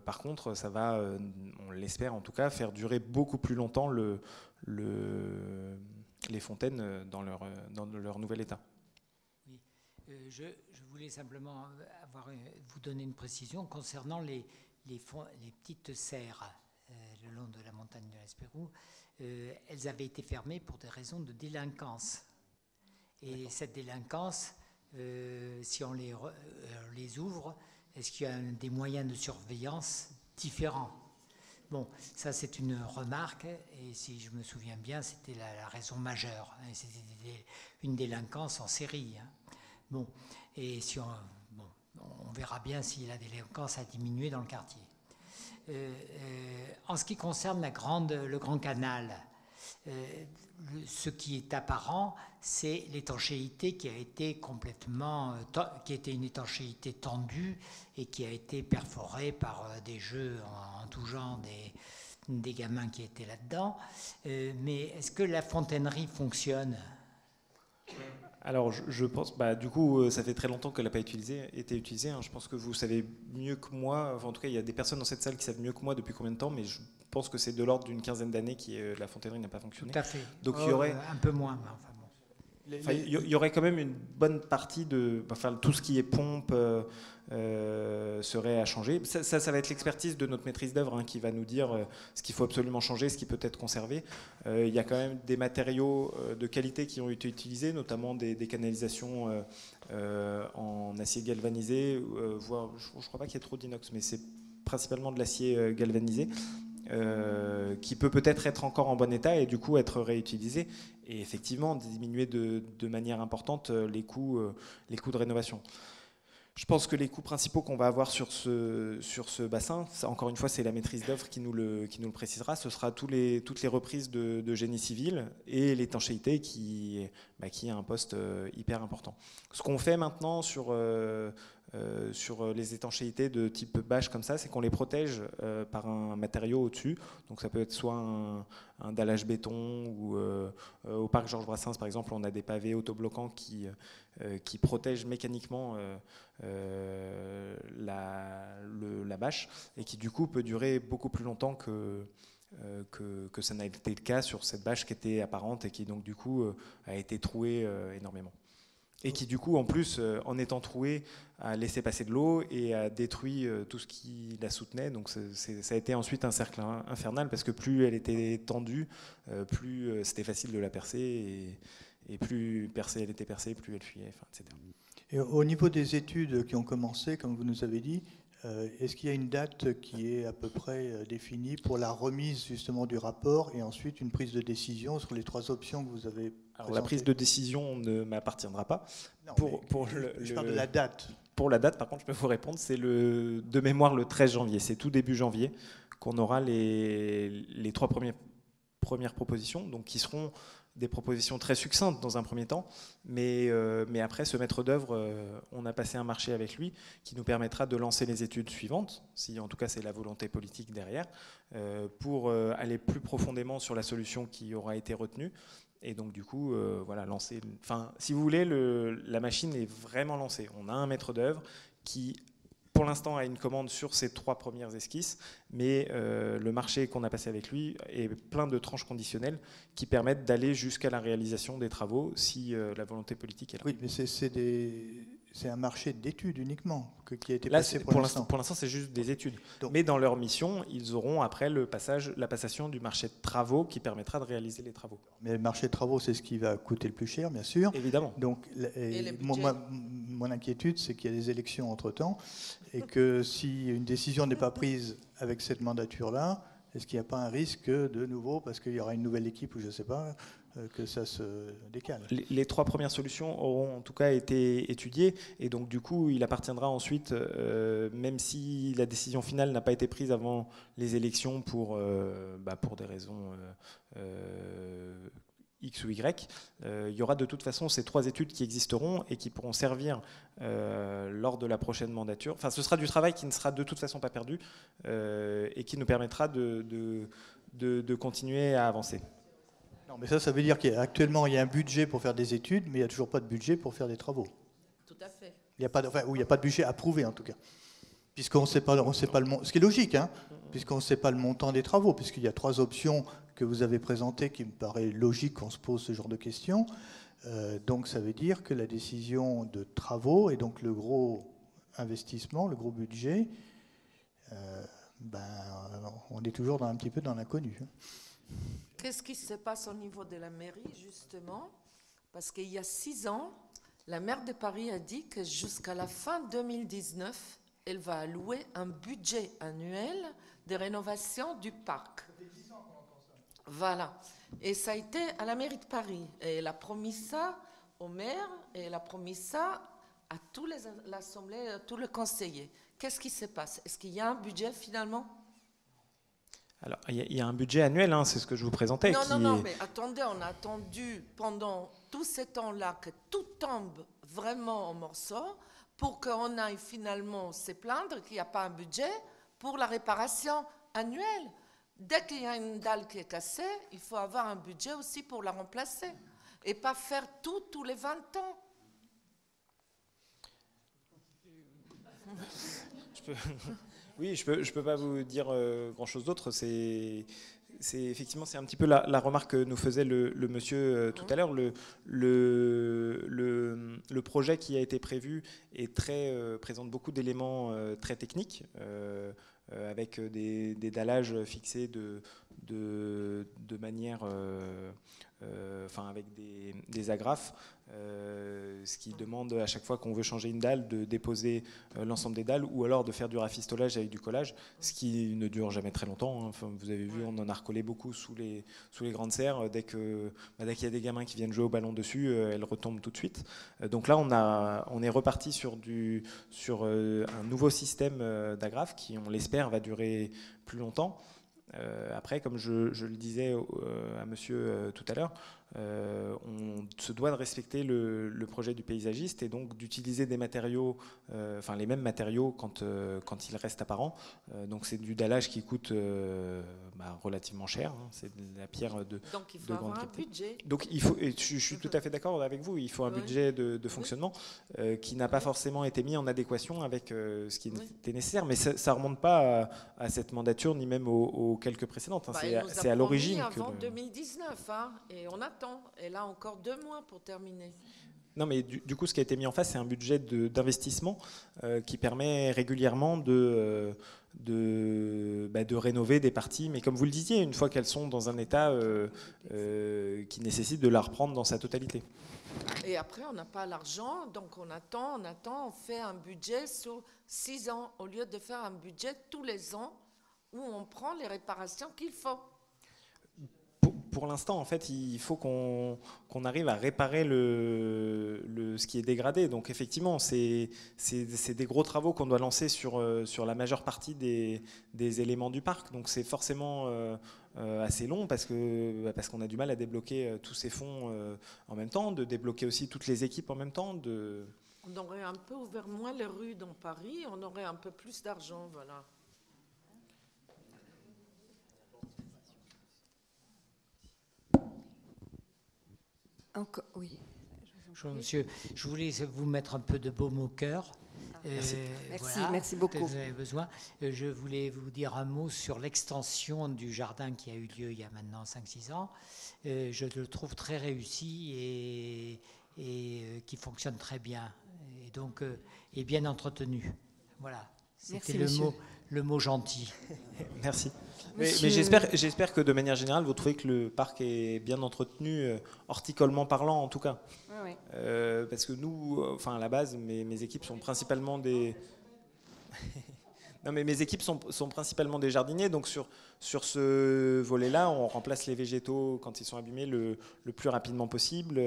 Par contre, ça va, on l'espère en tout cas, faire durer beaucoup plus longtemps les fontaines dans leur nouvel état. Oui. Je voulais simplement vous donner une précision concernant les petites serres le long de la montagne de l'Espérou. Elles avaient été fermées pour des raisons de délinquance. Et cette délinquance, si on les ouvre, est-ce qu'il y a des moyens de surveillance différents? Bon, ça c'est une remarque, et si je me souviens bien, c'était la raison majeure. C'était une délinquance en série. Bon, et si on verra bien si la délinquance a diminué dans le quartier. En ce qui concerne le Grand Canal, Ce qui est apparent, c'est l'étanchéité qui a été complètement, qui était une étanchéité tendue et qui a été perforée par des jeux en tout genre des gamins qui étaient là-dedans. Mais est-ce que la fontainerie fonctionne ? Alors, je pense, du coup, ça fait très longtemps qu'elle n'a pas été utilisée. Hein. Je pense que vous savez mieux que moi, enfin, en tout cas, il y a des personnes dans cette salle qui savent mieux que moi depuis combien de temps, mais je pense que c'est de l'ordre d'une quinzaine d'années que la fontainerie n'a pas fonctionné. Tout à fait. Donc, il y aurait un peu moins, mais enfin bon. Enfin, il y aurait quand même une bonne partie de... Enfin, tout ce qui est pompe serait à changer. Ça va être l'expertise de notre maîtrise d'œuvre qui va nous dire ce qu'il faut absolument changer, ce qui peut être conservé. Il y a quand même des matériaux de qualité qui ont été utilisés, notamment des canalisations en acier galvanisé, voire, je ne crois pas qu'il y ait trop d'inox, mais c'est principalement de l'acier galvanisé. Qui peut-être être encore en bon état et du coup être réutilisé et effectivement diminuer de manière importante les coûts de rénovation. Je pense que les coûts principaux qu'on va avoir sur ce bassin, encore une fois c'est la maîtrise d'œuvre qui nous le précisera, ce sera toutes les reprises de génie civil et l'étanchéité qui est un poste hyper important. Ce qu'on fait maintenant sur les étanchéités de type bâche comme ça, c'est qu'on les protège par un matériau au-dessus. Donc ça peut être soit un dallage béton ou au parc Georges Brassens par exemple, on a des pavés autobloquants qui protègent mécaniquement la bâche et qui du coup peut durer beaucoup plus longtemps que ça n'a été le cas sur cette bâche qui était apparente et qui donc du coup a été trouée énormément. Et qui du coup en plus en étant trouée a laissé passer de l'eau et a détruit tout ce qui la soutenait. Donc ça a été ensuite un cercle infernal parce que plus elle était tendue, plus c'était facile de la percer et plus elle était percée, plus elle fuyait, etc. Et au niveau des études qui ont commencé, comme vous nous avez dit, est-ce qu'il y a une date qui est à peu près définie pour la remise justement du rapport et ensuite une prise de décision sur les 3 options que vous avez présentées ? Alors la prise de décision ne m'appartiendra pas. Non, je parle de la date. Pour la date, par contre, je peux vous répondre, c'est de mémoire le 13 janvier, c'est tout début janvier qu'on aura les 3 premières propositions, donc qui seront des propositions très succinctes dans un premier temps, mais après ce maître d'œuvre, on a passé un marché avec lui qui nous permettra de lancer les études suivantes, si en tout cas c'est la volonté politique derrière, pour aller plus profondément sur la solution qui aura été retenue. Et donc du coup, voilà, lancer. Enfin, si vous voulez, la machine est vraiment lancée. On a un maître d'œuvre qui, pour l'instant, a une commande sur ces 3 premières esquisses, mais le marché qu'on a passé avec lui est plein de tranches conditionnelles qui permettent d'aller jusqu'à la réalisation des travaux si la volonté politique est là. Oui, mais c'est un marché d'études uniquement qui a été là, passé pour l'instant. Pour l'instant, c'est juste des études. Mais dans leur mission, ils auront après la passation du marché de travaux qui permettra de réaliser les travaux. Mais le marché de travaux, c'est ce qui va coûter le plus cher, bien sûr. Évidemment. Donc, mon inquiétude, c'est qu'il y a des élections entre-temps et que si une décision n'est pas prise avec cette mandature-là, est-ce qu'il n'y a pas un risque de nouveau, parce qu'il y aura une nouvelle équipe ou je ne sais pas, que ça se décale? Les 3 premières solutions auront en tout cas été étudiées et donc du coup il appartiendra ensuite, même si la décision finale n'a pas été prise avant les élections pour des raisons X ou Y, il y aura de toute façon ces 3 études qui existeront et qui pourront servir lors de la prochaine mandature. Enfin, ce sera du travail qui ne sera de toute façon pas perdu et qui nous permettra de continuer à avancer. Non, mais ça veut dire qu'actuellement il y a un budget pour faire des études, mais il n'y a toujours pas de budget pour faire des travaux. Tout à fait. Il n'y a pas de budget approuvé en tout cas. Puisqu'on ne sait pas le montant, ce qui est logique, hein, puisqu'on ne sait pas le montant des travaux, puisqu'il y a 3 options que vous avez présentées qui me paraît logique qu'on se pose ce genre de questions. Donc ça veut dire que la décision de travaux et donc le gros investissement, le gros budget, on est toujours un petit peu dans l'inconnu. Qu'est-ce qui se passe au niveau de la mairie, justement? Parce qu'il y a 6 ans, la maire de Paris a dit que jusqu'à la fin 2019, elle va allouer un budget annuel de rénovation du parc. Voilà. Et ça a été à la mairie de Paris. Et elle a promis ça au maire et elle a promis ça à tous l'Assemblée, à tous les conseillers. Qu'est-ce qui se passe? Est-ce qu'il y a un budget finalement? Alors, il y a un budget annuel, hein, c'est ce que je vous présentais. Non, mais attendez, on a attendu pendant tout ce temps-là que tout tombe vraiment en morceaux pour qu'on aille finalement se plaindre qu'il n'y a pas un budget pour la réparation annuelle. Dès qu'il y a une dalle qui est cassée, il faut avoir un budget aussi pour la remplacer et pas faire tout tous les 20 ans. Oui, je peux pas vous dire grand-chose d'autre. Effectivement, c'est un petit peu la remarque que nous faisait le monsieur tout à l'heure. Le projet qui a été prévu présente beaucoup d'éléments très techniques, avec des dallages fixés de manière, avec des agrafes, ce qui demande à chaque fois qu'on veut changer une dalle de déposer l'ensemble des dalles ou alors de faire du rafistolage avec du collage, ce qui ne dure jamais très longtemps, hein. Enfin, vous avez vu, on en a recollé beaucoup sous les grandes serres. Dès qu'il y a des gamins qui viennent jouer au ballon dessus, elles retombent tout de suite. Donc là, on est reparti sur un nouveau système d'agrafes qui, on l'espère, va durer plus longtemps. Après, comme je le disais à monsieur tout à l'heure, on se doit de respecter le projet du paysagiste et donc d'utiliser des matériaux, les mêmes matériaux quand il reste apparent. Donc c'est du dallage qui coûte relativement cher, hein. C'est de la pierre de grande qualité. Donc il faut avoir un budget. Donc il faut, et je suis tout à fait d'accord avec vous, il faut un budget de fonctionnement qui n'a pas forcément été mis en adéquation avec ce qui était nécessaire, mais ça ne remonte pas à cette mandature ni même aux quelques précédentes, hein. C'est à l'origine. Avant 2019, hein, et on attend. Et là, encore 2 mois pour terminer. Non, mais du coup, ce qui a été mis en face, c'est un budget d'investissement qui permet régulièrement de rénover des parties. Mais comme vous le disiez, une fois qu'elles sont dans un état qui nécessite de la reprendre dans sa totalité. Et après, on n'a pas l'argent, donc on attend, on fait un budget sur 6 ans, au lieu de faire un budget tous les ans où on prend les réparations qu'il faut. Pour l'instant, en fait, il faut qu'on arrive à réparer ce qui est dégradé. Donc, effectivement, c'est des gros travaux qu'on doit lancer sur la majeure partie des éléments du parc. Donc, c'est forcément assez long parce qu'on a du mal à débloquer tous ces fonds en même temps, de débloquer aussi toutes les équipes en même temps. On aurait un peu ouvert moins les rues dans Paris, on aurait un peu plus d'argent, voilà. Encore, oui. Monsieur, je voulais vous mettre un peu de baume au cœur. Merci beaucoup. Vous avez besoin. Je voulais vous dire un mot sur l'extension du jardin qui a eu lieu il y a maintenant 5-6 ans. Je le trouve très réussi et qui fonctionne très bien et donc est bien entretenu. Voilà. C'était le mot gentil. Merci. Mais j'espère que de manière générale, vous trouvez que le parc est bien entretenu, horticolement parlant en tout cas. Oui. Parce que nous, à la base, mes équipes sont principalement des... Non, mais mes équipes sont principalement des jardiniers, donc sur ce volet-là, on remplace les végétaux quand ils sont abîmés le plus rapidement possible.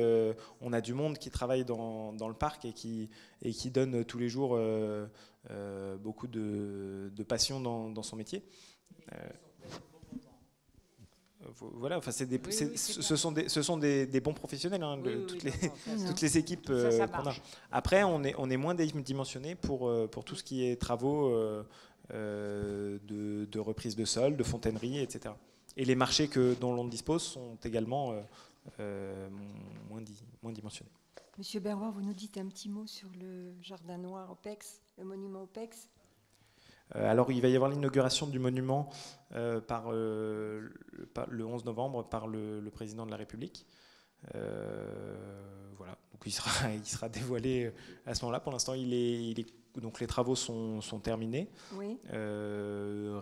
On a du monde qui travaille dans le parc et qui donne tous les jours beaucoup de passion dans son métier. Voilà, ce sont des bons professionnels, hein, toutes les équipes qu'on a. Après, on est moins dimensionné pour tout ce qui est travaux de reprise de sol, de fontainerie, etc. Et les marchés dont l'on dispose sont également moins dimensionnés. Monsieur Berroir, vous nous dites un petit mot sur le jardin noir OPEX, le monument OPEX. Alors, il va y avoir l'inauguration du monument le 11 novembre par le président de la République. Voilà, donc il sera dévoilé à ce moment-là. Pour l'instant, donc les travaux sont terminés. Oui.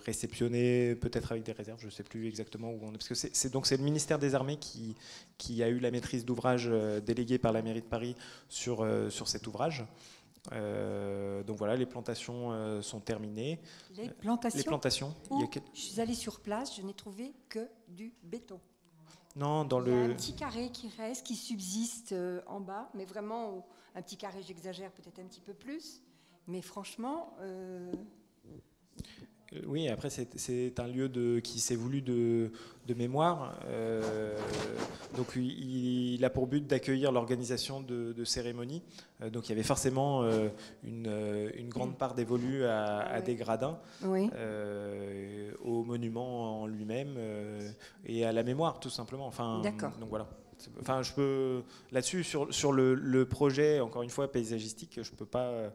Réceptionnés, peut-être avec des réserves, je ne sais plus exactement où on est. Parce que c'est le ministère des Armées qui a eu la maîtrise d'ouvrage déléguée par la mairie de Paris sur cet ouvrage. Donc voilà, les plantations sont terminées. Les plantations. Je suis allée sur place, je n'ai trouvé que du béton. Non, il y a un petit carré qui reste, qui subsiste en bas, mais vraiment un petit carré, j'exagère peut-être un petit peu plus, mais franchement. Oui, après c'est un lieu qui s'est voulu de mémoire. Donc il a pour but d'accueillir l'organisation de cérémonies. Donc il y avait forcément une grande part dévolue à des gradins, oui. Au monument en lui-même et à la mémoire tout simplement. Enfin, d'accord. Donc voilà. Enfin, je peux là-dessus sur le projet, encore une fois paysagistique, je peux pas.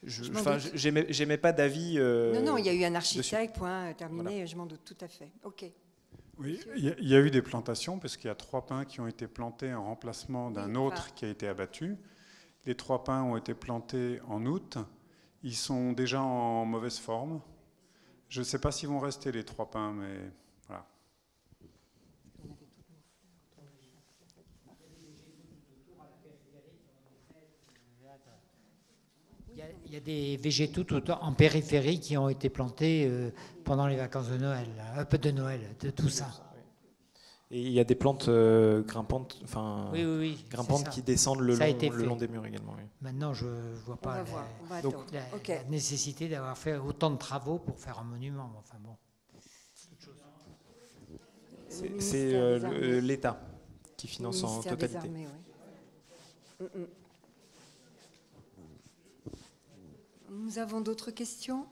J'émets pas d'avis. Non, il y a eu un architecte, point terminé. Voilà. Je m'en doute tout à fait. Ok. Oui, il y a eu des plantations parce qu'il y a 3 pins qui ont été plantés en remplacement d'un autre qui a été abattu. Les 3 pins ont été plantés en août. Ils sont déjà en mauvaise forme. Je ne sais pas s'ils vont rester les 3 pins, mais voilà. Il y a des végétaux tout en périphérie qui ont été plantés pendant les vacances de Noël, de tout ça. Et il y a des plantes grimpantes, grimpantes qui descendent le long des murs également. Oui. Maintenant, je ne vois pas la nécessité d'avoir fait autant de travaux pour faire un monument. Enfin bon. C'est l'État qui finance en totalité. Armées, oui. Nous avons d'autres questions ?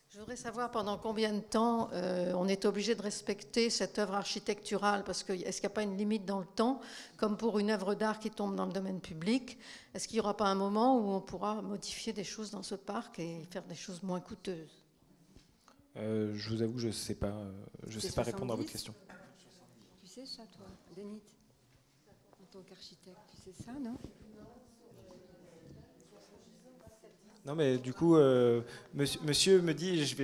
Je voudrais savoir pendant combien de temps on est obligé de respecter cette œuvre architecturale, parce que est-ce qu'il n'y a pas une limite dans le temps, comme pour une œuvre d'art qui tombe dans le domaine public? Est-ce qu'il n'y aura pas un moment où on pourra modifier des choses dans ce parc et faire des choses moins coûteuses? Je vous avoue, je ne sais pas, répondre à votre question. Tu sais ça, toi, Denit, en tant qu'architecte, tu sais ça, non? Non, mais du coup, monsieur me dit,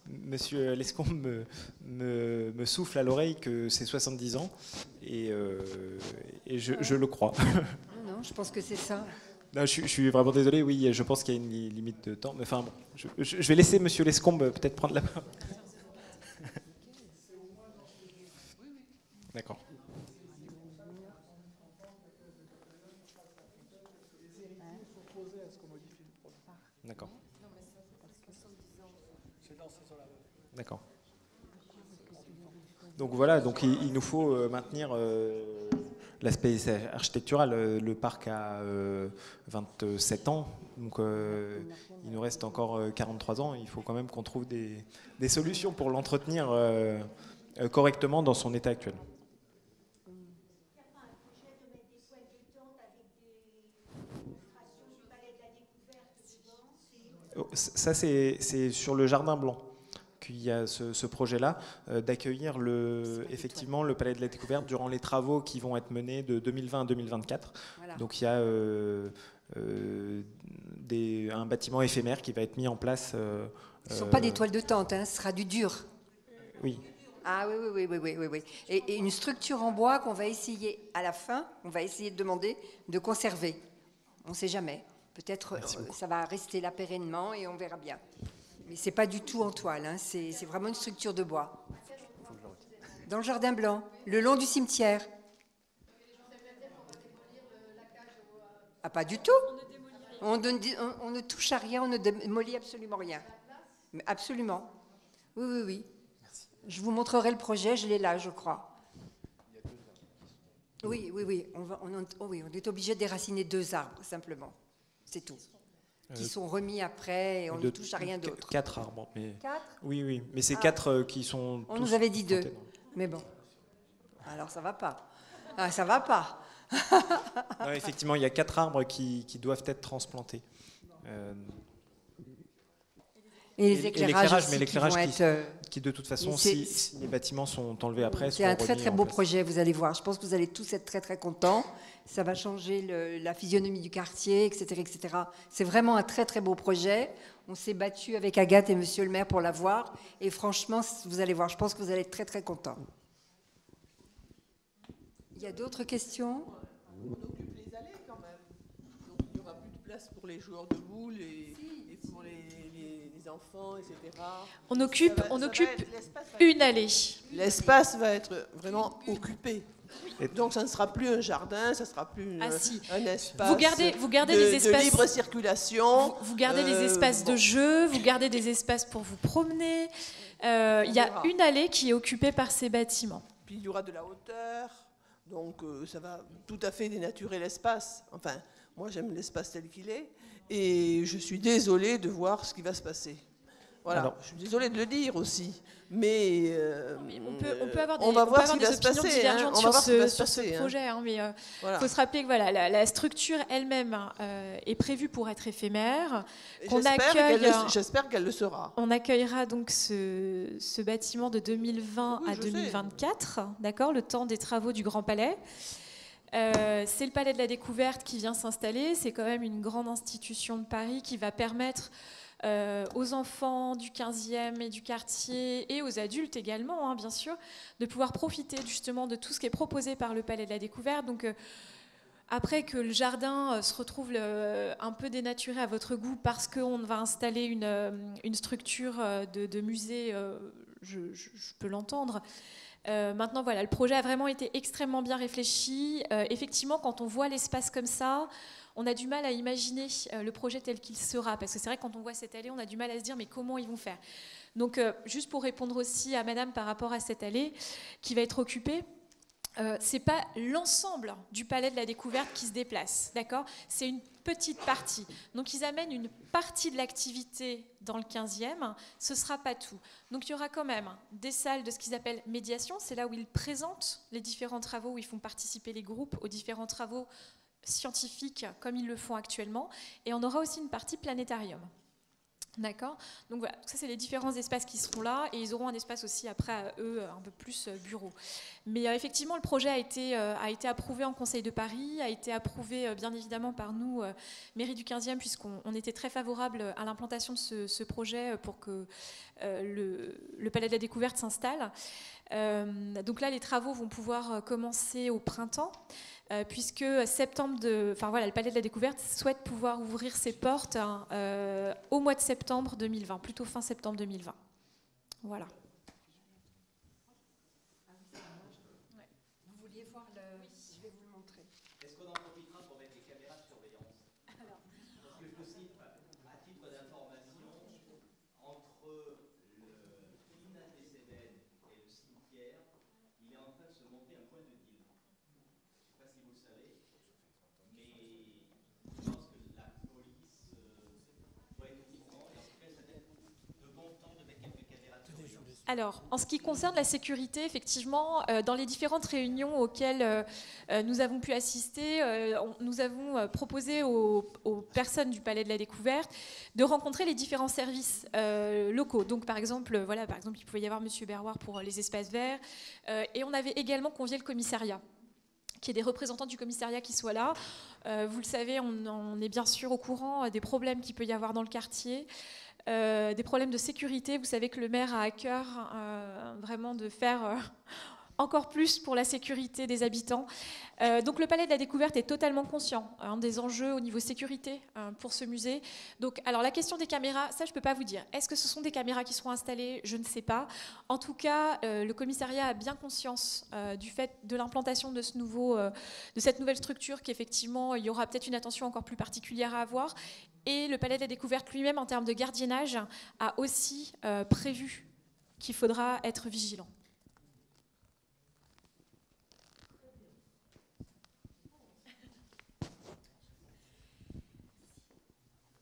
monsieur Lescombe me souffle à l'oreille que c'est 70 ans, et je le crois. Non, je pense que c'est ça. Non, je suis vraiment désolé, oui, je pense qu'il y a une limite de temps, mais enfin, bon, je vais laisser monsieur Lescombe peut-être prendre la main. D'accord. D'accord. D'accord. Donc voilà, donc il nous faut maintenir l'aspect architectural. Le parc a 27 ans, donc il nous reste encore 43 ans. Il faut quand même qu'on trouve des solutions pour l'entretenir correctement dans son état actuel. Ça, c'est sur le Jardin Blanc qu'il y a ce projet-là, d'accueillir effectivement le Palais de la Découverte durant les travaux qui vont être menés de 2020 à 2024. Voilà. Donc il y a un bâtiment éphémère qui va être mis en place. Ce ne sont pas des toiles de tente, hein, ce sera du dur. Oui. Ah oui. Et une structure en bois qu'on va essayer à la fin, on va essayer de demander de conserver. On ne sait jamais. Peut-être ça va rester là pérennement et on verra bien. Mais ce n'est pas du tout en toile, hein, c'est vraiment une structure de bois. Dans le Jardin Blanc, le long du cimetière. Ah, pas du tout. On ne touche à rien, on ne démolit absolument rien. Mais absolument. Oui. Je vous montrerai le projet, je l'ai là, je crois. Oui. On est obligé de déraciner 2 arbres, simplement. C'est tout. Qui sont remis après et on ne touche à rien d'autre. 4 arbres. Mais... 4 ? Oui. Mais c'est 4 qui sont... On nous avait dit 2. Mais bon. Alors ça va pas. Ah, ça va pas. Non, effectivement, il y a 4 arbres qui doivent être transplantés. Et les éclairages, mais l'éclairage qui de toute façon, si les bâtiments sont enlevés après, c'est un très beau projet, vous allez voir. Je pense que vous allez tous être très contents. Ça va changer la physionomie du quartier, etc. C'est vraiment un très beau projet. On s'est battu avec Agathe et Monsieur le maire pour l'avoir. Et franchement, vous allez voir, je pense que vous allez être très contents. Il y a d'autres questions ? On occupe les allées quand même. Donc il n'y aura plus de place pour les joueurs de boules et pour les enfants, etc. On occupe une allée. L'espace va être vraiment occupé. Donc ça ne sera plus un jardin, ça ne sera plus un espace vous gardez les espaces, de libre circulation. Vous gardez les espaces de jeu, vous gardez des espaces pour vous promener. Il y a une allée qui est occupée par ces bâtiments. Puis il y aura de la hauteur, donc ça va tout à fait dénaturer l'espace. Enfin, moi j'aime l'espace tel qu'il est, et je suis désolée de voir ce qui va se passer. Voilà, alors, je suis désolée de le dire aussi, mais on peut avoir on va voir des opinions divergentes sur ce projet, mais il faut se rappeler que voilà, la structure elle-même est prévue pour être éphémère. J'espère qu'elle le sera. On accueillera donc ce bâtiment de 2020 à 2024, d'accord, le temps des travaux du Grand Palais. C'est le Palais de la Découverte qui vient s'installer. C'est quand même une grande institution de Paris qui va permettre aux enfants du 15e et du quartier et aux adultes également, hein, bien sûr, de pouvoir profiter justement de tout ce qui est proposé par le Palais de la Découverte. Donc, après que le jardin se retrouve un peu dénaturé à votre goût parce qu'on va installer une structure de musée, je peux l'entendre. Maintenant, voilà, le projet a vraiment été extrêmement bien réfléchi. Effectivement, quand on voit l'espace comme ça, on a du mal à imaginer le projet tel qu'il sera. Parce que c'est vrai que quand on voit cette allée, on a du mal à se dire mais comment ils vont faire. Donc, juste pour répondre aussi à madame par rapport à cette allée qui va être occupée, c'est pas l'ensemble du Palais de la Découverte qui se déplace, d'accord ? C'est une petite partie. Donc, ils amènent une partie de l'activité dans le 15e, ce sera pas tout. Donc, il y aura quand même des salles de ce qu'ils appellent médiation, c'est là où ils présentent les différents travaux, où ils font participer les groupes aux différents travaux scientifiques comme ils le font actuellement. Et on aura aussi une partie planétarium. D'accord ? Donc voilà, ça c'est les différents espaces qui seront là et ils auront un espace aussi après à eux un peu plus bureau. Mais effectivement le projet a été approuvé en Conseil de Paris, a été approuvé bien évidemment par nous, mairie du 15e, puisqu'on était très favorable à l'implantation de ce projet pour que le Palais de la Découverte s'installe. Donc là les travaux vont pouvoir commencer au printemps. Puisque le Palais de la Découverte souhaite pouvoir ouvrir ses portes au mois de septembre 2020, plutôt fin septembre 2020. Voilà. Vous vouliez voir Oui, je vais vous le montrer. Est-ce qu'on en profitera pour mettre des caméras de surveillance ? Parce que je vous cite, à titre d'information, entre le Pinat des Cévennes et le cimetière, il est en train de se monter un point de deal. Je ne sais pas si vous le savez, mais je pense que la police doit être au courant, et en tout cas, ça doit être de bon temps de mettre quelques caméras de surveillance. Alors, en ce qui concerne la sécurité, effectivement, dans les différentes réunions auxquelles nous avons pu assister, nous avons proposé aux personnes du Palais de la Découverte de rencontrer les différents services locaux. Donc, par exemple, il pouvait y avoir M. Berroir pour les espaces verts, et on avait également convié le commissariat, qu'il y ait des représentants du commissariat qui soient là. Vous le savez, on est bien sûr au courant des problèmes qu'il peut y avoir dans le quartier, des problèmes de sécurité. Vous savez que le maire a à cœur vraiment de faire encore plus pour la sécurité des habitants. Donc le Palais de la Découverte est totalement conscient des enjeux au niveau sécurité pour ce musée. Donc, alors la question des caméras, ça je ne peux pas vous dire. Est-ce que ce sont des caméras qui seront installées ? Je ne sais pas. En tout cas, le commissariat a bien conscience du fait de l'implantation de cette nouvelle structure, qu'effectivement il y aura peut-être une attention encore plus particulière à avoir. Et le Palais de la Découverte lui-même, en termes de gardiennage, a aussi prévu qu'il faudra être vigilant.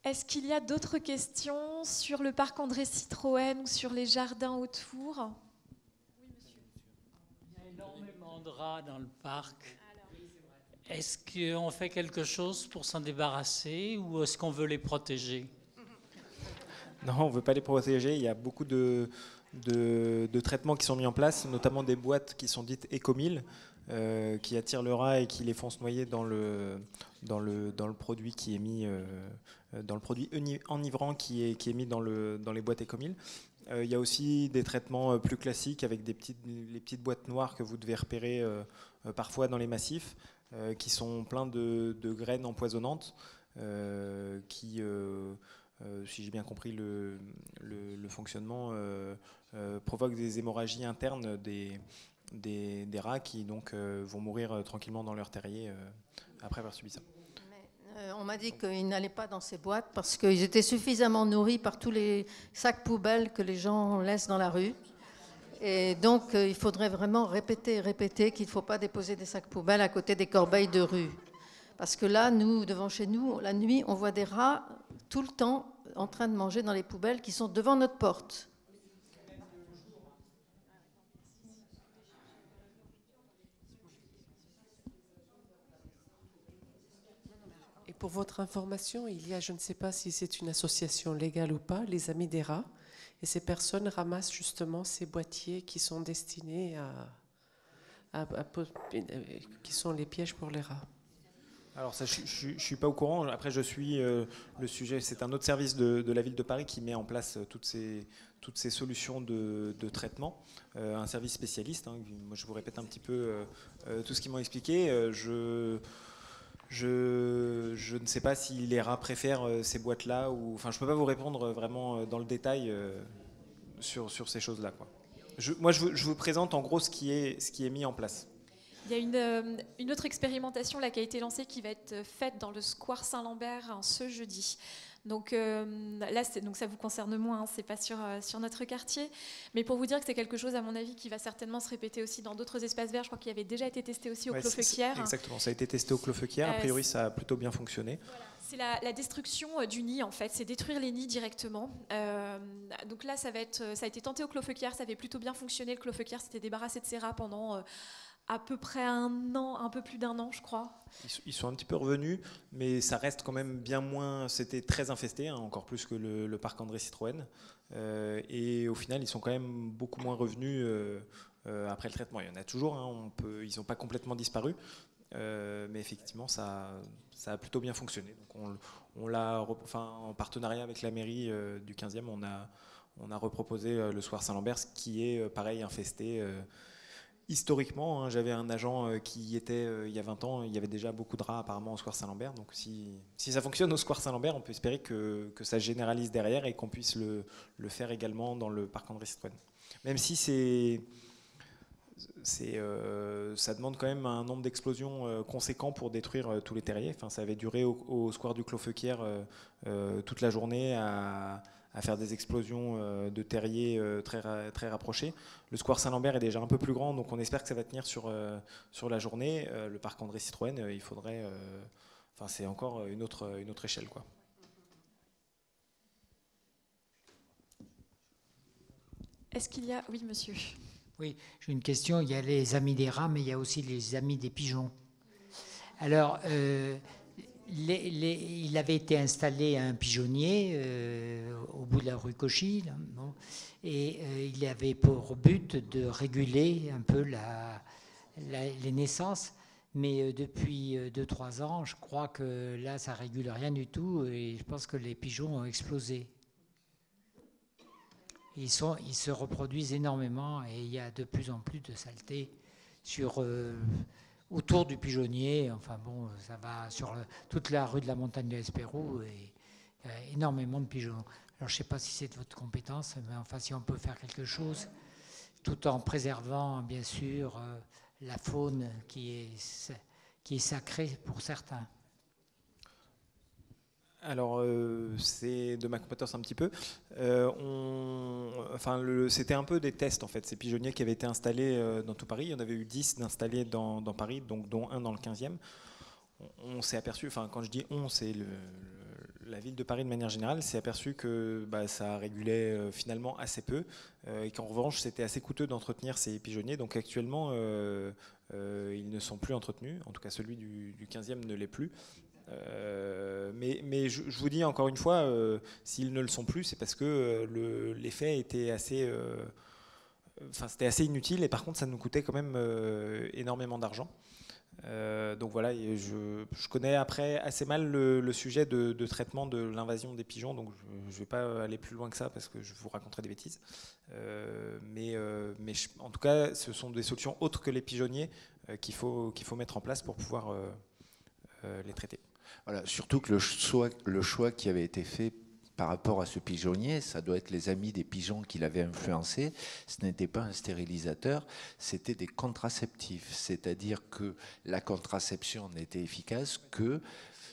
Est-ce qu'il y a d'autres questions sur le parc André Citroën ou sur les jardins autour ? Oui, monsieur. Il y a énormément de rats dans le parc. Est-ce qu'on fait quelque chose pour s'en débarrasser ou est-ce qu'on veut les protéger ? Non, on ne veut pas les protéger. Il y a beaucoup de traitements qui sont mis en place, notamment des boîtes qui sont dites écomiles, qui attirent le rat et qui les font se noyer dans le produit qui est mis, dans le produit enivrant qui est mis dans les boîtes écomiles. Il y a aussi des traitements plus classiques avec les petites boîtes noires que vous devez repérer parfois dans les massifs, qui sont pleins de graines empoisonnantes qui, si j'ai bien compris le fonctionnement, provoquent des hémorragies internes des rats qui donc vont mourir tranquillement dans leur terrier après avoir subi ça. On m'a dit qu'ils n'allaient pas dans ces boîtes parce qu'ils étaient suffisamment nourris par tous les sacs poubelles que les gens laissent dans la rue. Et donc, il faudrait vraiment répéter qu'il ne faut pas déposer des sacs poubelles à côté des corbeilles de rue. Parce que là, nous, devant chez nous, la nuit, on voit des rats tout le temps en train de manger dans les poubelles qui sont devant notre porte. Pour votre information, il y a, je ne sais pas si c'est une association légale ou pas, les Amis des Rats. Et ces personnes ramassent justement ces boîtiers qui sont destinés qui sont les pièges pour les rats. Alors ça, je ne suis pas au courant. Après, je suis le sujet. C'est un autre service de la ville de Paris qui met en place toutes ces solutions de traitement. Un service spécialiste. Hein. Moi, je vous répète un petit peu tout ce qu'ils m'ont expliqué. Je ne sais pas si les rats préfèrent ces boîtes-là. Enfin, je ne peux pas vous répondre vraiment dans le détail sur ces choses-là, quoi. Moi, je vous présente en gros ce qui est mis en place. Il y a une autre expérimentation là, qui a été lancée qui va être faite dans le Square Saint-Lambert ce jeudi. Donc là, donc ça vous concerne moins, hein, c'est pas sur notre quartier. Mais pour vous dire que c'est quelque chose, à mon avis, qui va certainement se répéter aussi dans d'autres espaces verts. Je crois qu'il avait déjà été testé aussi au Clos Feuquières. Exactement, ça a été testé au Clos Feuquières. A priori, ça a plutôt bien fonctionné. Voilà. C'est la destruction du nid, en fait. C'est détruire les nids directement. Donc là, ça a été tenté au Clos Feuquières. Ça avait plutôt bien fonctionné. Le Clos Feuquières s'était débarrassé de ses rats pendant à peu près un an, un peu plus d'un an, je crois. Ils sont un petit peu revenus, mais ça reste quand même bien moins. C'était très infesté, hein, encore plus que le parc André Citroën. Et au final, ils sont quand même beaucoup moins revenus après le traitement. Il y en a toujours, hein, ils n'ont pas complètement disparu. Mais effectivement, ça a plutôt bien fonctionné. Donc on l'a, en partenariat avec la mairie du 15e, on a reproposé le Square Saint-Lambert, ce qui est pareil infesté. Historiquement, hein, j'avais un agent qui y était il y a 20 ans, il y avait déjà beaucoup de rats apparemment au Square Saint-Lambert. Donc si ça fonctionne au Square Saint-Lambert, on peut espérer que ça se généralise derrière et qu'on puisse le faire également dans le parc André Citroën. Même si ça demande quand même un nombre d'explosions conséquent pour détruire tous les terriers. Enfin, ça avait duré au Square du Clos Feuquières toute la journée à faire des explosions de terriers très rapprochés. Le Square Saint-Lambert est déjà un peu plus grand, donc on espère que ça va tenir sur la journée. Le parc André Citroën, il faudrait... c'est encore une autre échelle, quoi. Est-ce qu'il y a... Oui, monsieur. Oui, j'ai une question. Il y a les amis des rats, mais il y a aussi les amis des pigeons. Alors... il avait été installé un pigeonnier au bout de la rue Cauchy, là, bon, et il avait pour but de réguler un peu les naissances. Mais depuis 2-3 ans, je crois que là, ça ne régule rien du tout et je pense que les pigeons ont explosé. Ils se reproduisent énormément et il y a de plus en plus de saleté autour du pigeonnier. Enfin bon, ça va sur toute la rue de la Montagne de l'Espérou et il y a énormément de pigeons. Alors je ne sais pas si c'est de votre compétence, mais enfin si on peut faire quelque chose, tout en préservant bien sûr la faune qui est sacrée pour certains. Alors, c'est de ma compétence un petit peu. C'était un peu des tests, en fait. Ces pigeonniers qui avaient été installés dans tout Paris. Il y en avait eu 10 d'installés dans Paris, donc, dont un dans le 15e. On s'est aperçu, quand je dis on, c'est la ville de Paris de manière générale, s'est aperçu que ça régulait finalement assez peu et qu'en revanche, c'était assez coûteux d'entretenir ces pigeonniers. Donc actuellement, ils ne sont plus entretenus. En tout cas, celui du 15e ne l'est plus. Mais je vous dis encore une fois, s'ils ne le sont plus, c'est parce que l'effet était c'était assez inutile et par contre ça nous coûtait quand même énormément d'argent. Donc voilà, je connais après assez mal le sujet de traitement de l'invasion des pigeons, donc je ne vais pas aller plus loin que ça parce que je vous raconterai des bêtises. Mais en tout cas, ce sont des solutions autres que les pigeonniers qu'il faut mettre en place pour pouvoir... les traiter. Voilà, surtout que le choix qui avait été fait, par rapport à ce pigeonnier, ça doit être les amis des pigeons qui l'avaient influencé. Ce n'était pas un stérilisateur, c'était des contraceptifs. C'est-à-dire que la contraception n'était efficace que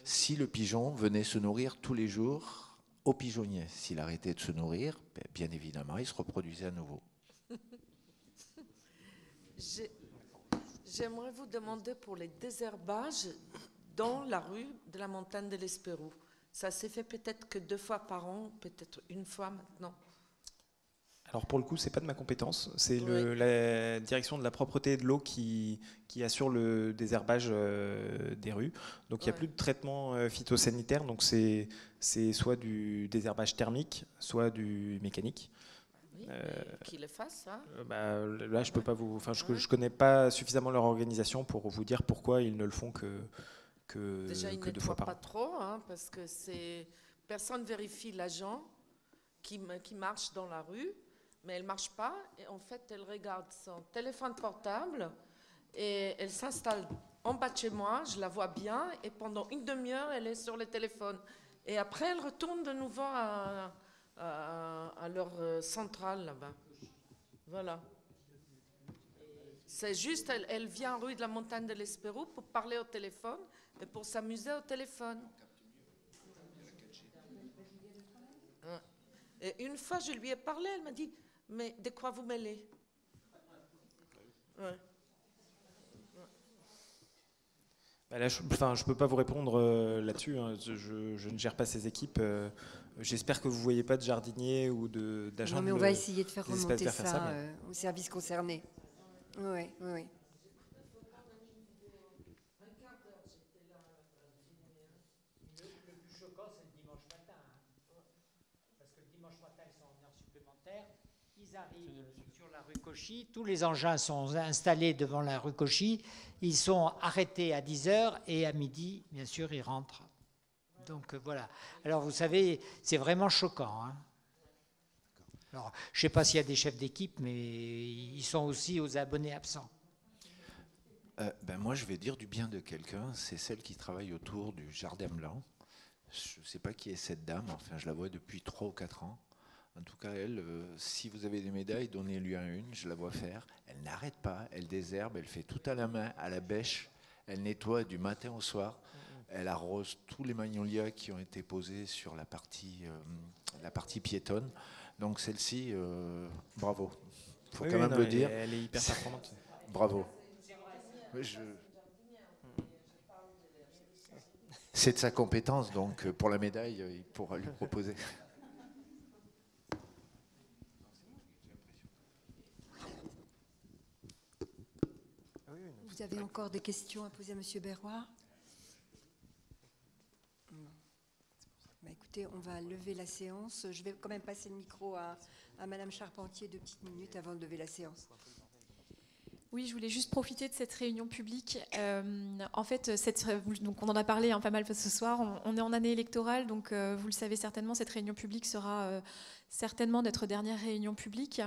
si le pigeon venait se nourrir tous les jours au pigeonnier. S'il arrêtait de se nourrir, bien évidemment, il se reproduisait à nouveau. J'aimerais vous demander pour les désherbages dans la rue de la montagne de l'Espérou. Ça s'est fait peut-être que 2 fois par an, peut-être 1 fois maintenant. Alors pour le coup, c'est pas de ma compétence, c'est la direction de la propreté et de l'eau qui assure le désherbage des rues. Donc il n'y a plus de traitement phytosanitaire, donc c'est soit du désherbage thermique, soit du mécanique. Oui, qu'ils le fassent, hein. Là, je peux pas vous, je connais pas suffisamment leur organisation pour vous dire pourquoi ils ne le font que déjà, ils 2 fois par an. pas trop, hein, parce que personne vérifie l'agent qui marche dans la rue. Mais elle ne marche pas, et en fait, elle regarde son téléphone portable, et elle s'installe en bas de chez moi, je la vois bien, et pendant 1 demi-heure, elle est sur le téléphone. Et après, elle retourne de nouveau à leur centrale, là-bas. Voilà. C'est juste, elle vient rue de la montagne de l'Espérou pour parler au téléphone, et pour s'amuser au téléphone. Et une fois, je lui ai parlé, elle m'a dit... Mais de quoi vous mêlez? Ouais. Là, je ne peux pas vous répondre là-dessus. Hein. Je ne gère pas ces équipes. J'espère que vous ne voyez pas de jardiniers ou d'agents. Non, mais on va essayer de faire remonter ça au service concerné. Oui, oui, oui. Le plus choquant, c'est le dimanche matin. Parce que le dimanche matin, ils sont en heure supplémentaire. Ils arrivent sur la rue Cauchy, tous les engins sont installés devant la rue Cauchy, ils sont arrêtés à 10h et à midi, bien sûr, ils rentrent. Donc voilà. Alors vous savez, c'est vraiment choquant. Hein. Alors, je ne sais pas s'il y a des chefs d'équipe, mais ils sont aussi aux abonnés absents. Moi, je vais dire du bien de quelqu'un, c'est celle qui travaille autour du Jardin Blanc. Je ne sais pas qui est cette dame, enfin je la vois depuis 3 ou 4 ans. En tout cas, elle, si vous avez des médailles, donnez-lui une, je la vois faire. Elle n'arrête pas, elle désherbe, elle fait tout à la main, à la bêche. Elle nettoie du matin au soir. Elle arrose tous les magnolias qui ont été posés sur la partie piétonne. Donc celle-ci, bravo. Il faut quand même le dire. Elle est hyper performante. Bravo. C'est de sa compétence, donc pour la médaille, il pourra lui proposer. Vous avez encore des questions à poser à M. Berroir? Écoutez, on va lever la séance. Je vais quand même passer le micro à Mme Charpentier 2 petites minutes avant de lever la séance. Oui, je voulais juste profiter de cette réunion publique. En fait, donc on en a parlé pas mal ce soir. On est en année électorale, donc vous le savez certainement, cette réunion publique sera certainement notre dernière réunion publique.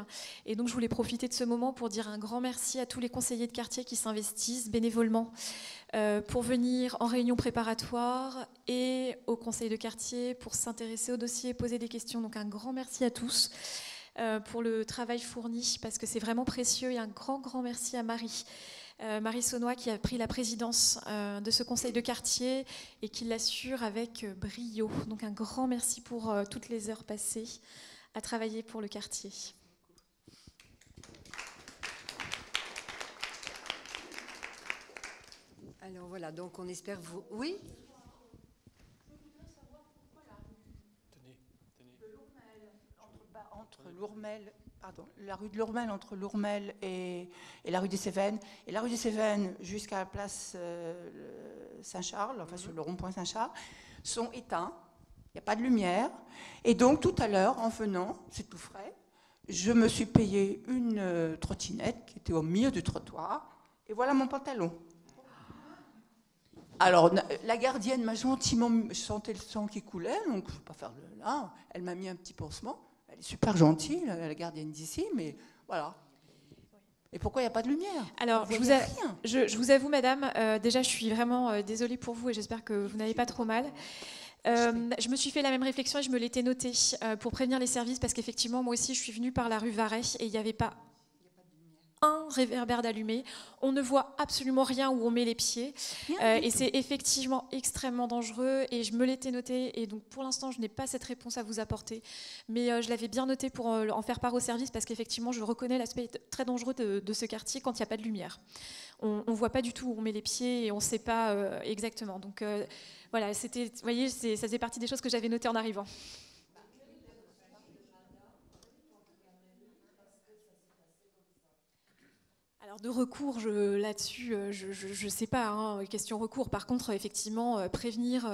Et donc, je voulais profiter de ce moment pour dire un grand merci à tous les conseillers de quartier qui s'investissent bénévolement pour venir en réunion préparatoire et au conseil de quartier pour s'intéresser au dossier, poser des questions. Donc, un grand merci à tous. Pour le travail fourni, parce que c'est vraiment précieux. Et un grand merci à Marie Saunois qui a pris la présidence de ce conseil de quartier et qui l'assure avec brio. Donc un grand merci pour toutes les heures passées à travailler pour le quartier. Alors voilà, donc on espère vous... Oui ? La rue de Lourmel, entre Lourmel et la rue des Cévennes, et la rue des Cévennes jusqu'à la place Saint-Charles, enfin sur le rond-point Saint-Charles, sont éteints, il n'y a pas de lumière. Et donc tout à l'heure, en venant, c'est tout frais, je me suis payé une trottinette qui était au milieu du trottoir, et voilà mon pantalon. Alors, la gardienne m'a gentiment, je sentais le sang qui coulait, donc je ne vais pas faire là, elle m'a mis un petit pansement. Elle est super gentille, la gardienne d'ici, mais voilà. Et pourquoi il n'y a pas de lumière? Alors, je vous avoue, madame, déjà, je suis vraiment désolée pour vous et j'espère que vous n'avez pas trop mal. Je me suis fait la même réflexion et je me l'étais notée pour prévenir les services, parce qu'effectivement, moi aussi, je suis venue par la rue Varet et il n'y avait pas un réverbère d'allumé. On ne voit absolument rien où on met les pieds. Et c'est effectivement extrêmement dangereux. Et je me l'étais noté. Et donc, pour l'instant, je n'ai pas cette réponse à vous apporter. Mais je l'avais bien noté pour en faire part au service, parce qu'effectivement, je reconnais l'aspect très dangereux de ce quartier quand il n'y a pas de lumière. On ne voit pas du tout où on met les pieds et on ne sait pas exactement. Donc, voilà, c'était, vous voyez, ça faisait partie des choses que j'avais notées en arrivant. Alors de recours, là-dessus, je ne sais pas, hein, question recours. Par contre, effectivement, prévenir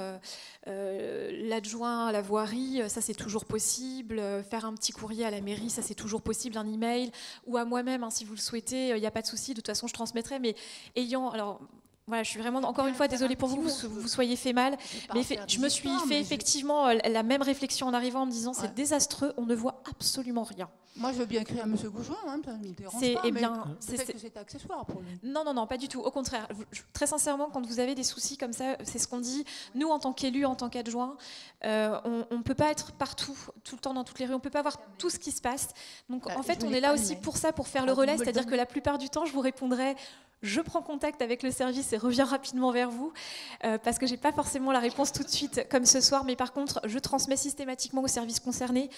l'adjoint à la voirie, ça c'est toujours possible. Faire un petit courrier à la mairie, ça c'est toujours possible. Un email ou à moi-même, hein, si vous le souhaitez, il n'y a pas de souci. De toute façon, je transmettrai. Mais ayant... Alors, voilà, je suis vraiment encore une fois désolée pour vous que vous soyez fait mal, mais je me suis fait effectivement la même réflexion en arrivant en me disant c'est désastreux, on ne voit absolument rien. Moi, je veux bien écrire à M. Goujon, hein, ça ne me dérange pas, mais peut-être que c'est accessoire pour lui. Non, non, non, pas du tout. Au contraire, très sincèrement, quand vous avez des soucis comme ça, c'est ce qu'on dit. Nous, en tant qu'élus, en tant qu'adjoints, on ne peut pas être partout, tout le temps dans toutes les rues, on ne peut pas voir tout ce qui se passe. Donc, en fait, on est là aussi pour ça, pour faire le relais, c'est-à-dire que la plupart du temps, je vous répondrai... Je prends contact avec le service et reviens rapidement vers vous parce que je n'ai pas forcément la réponse tout de suite comme ce soir, mais par contre, je transmets systématiquement au service concerné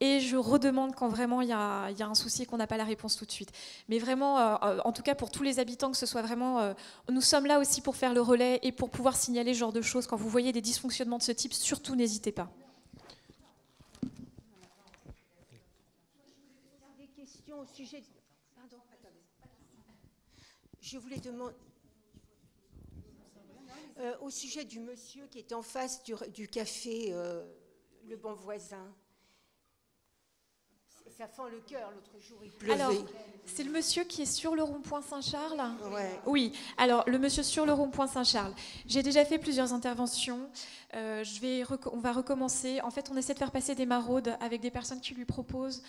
et je redemande quand vraiment il y a un souci et qu'on n'a pas la réponse tout de suite. Mais vraiment, en tout cas pour tous les habitants, que ce soit vraiment... nous sommes là aussi pour faire le relais et pour pouvoir signaler ce genre de choses. Quand vous voyez des dysfonctionnements de ce type, surtout n'hésitez pas. Des questions au sujet... Je voulais demander, au sujet du monsieur qui est en face du café Le Bon Voisin. Ça fend le cœur, l'autre jour il pleuvait. Alors, c'est le monsieur qui est sur le rond-point Saint-Charles ? Ouais. Oui, alors le monsieur sur le rond-point Saint-Charles. J'ai déjà fait plusieurs interventions. On va recommencer. En fait, on essaie de faire passer des maraudes avec des personnes qui lui proposent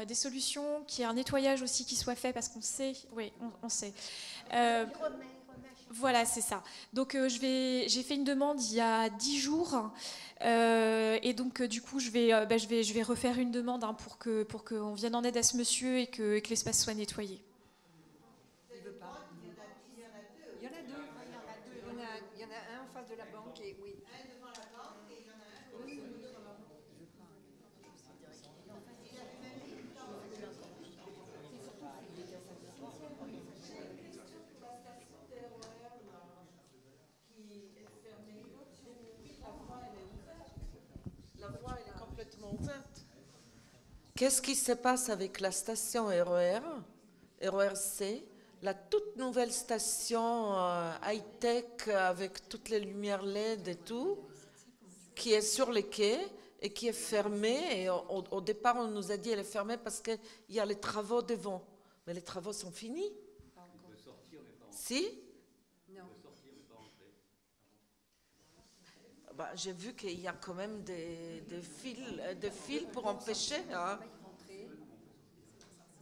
des solutions, qu'il y ait un nettoyage aussi qui soit fait, parce qu'on sait, oui, on sait. Voilà, c'est ça. Donc, j'ai fait une demande il y a 10 jours. Et donc, du coup, je vais refaire une demande hein, pour qu'on vienne en aide à ce monsieur et que l'espace soit nettoyé. Il veut pas. Il y en a deux. Il y en a un en face de la banque et oui. Un devant la banque et il y en a un aussi. La voie elle est complètement ouverte. Qu'est-ce qui se passe avec la station RERC, la toute nouvelle station high-tech avec toutes les lumières LED et tout, qui est sur les quais et qui est fermée. Et au départ, on nous a dit qu'elle est fermée parce qu'il y a les travaux devant. Mais les travaux sont finis. De sortir, mais pas entrer. Si? Non. De sortir, mais pas entrer. Bah, j'ai vu qu'il y a quand même des fils pour empêcher. Hein.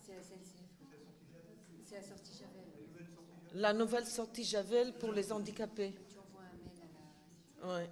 C'est la sortie Javel. La nouvelle sortie Javel pour les handicapés. Tu envoies un mail à la... Ouais.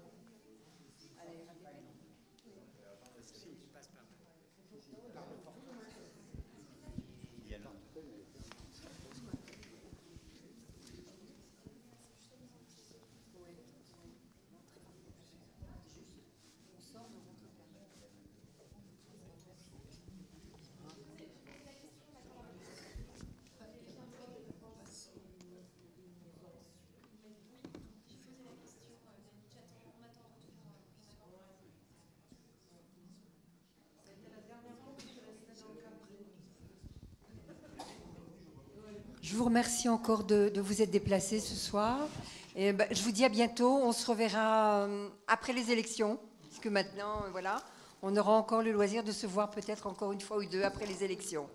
Je vous remercie encore de vous être déplacés ce soir. Et je vous dis à bientôt. On se reverra après les élections. Parce que maintenant, voilà, on aura encore le loisir de se voir peut-être encore une fois ou deux après les élections.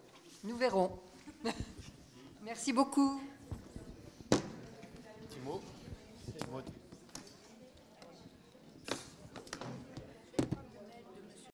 Nous verrons. Merci beaucoup. Petit mot.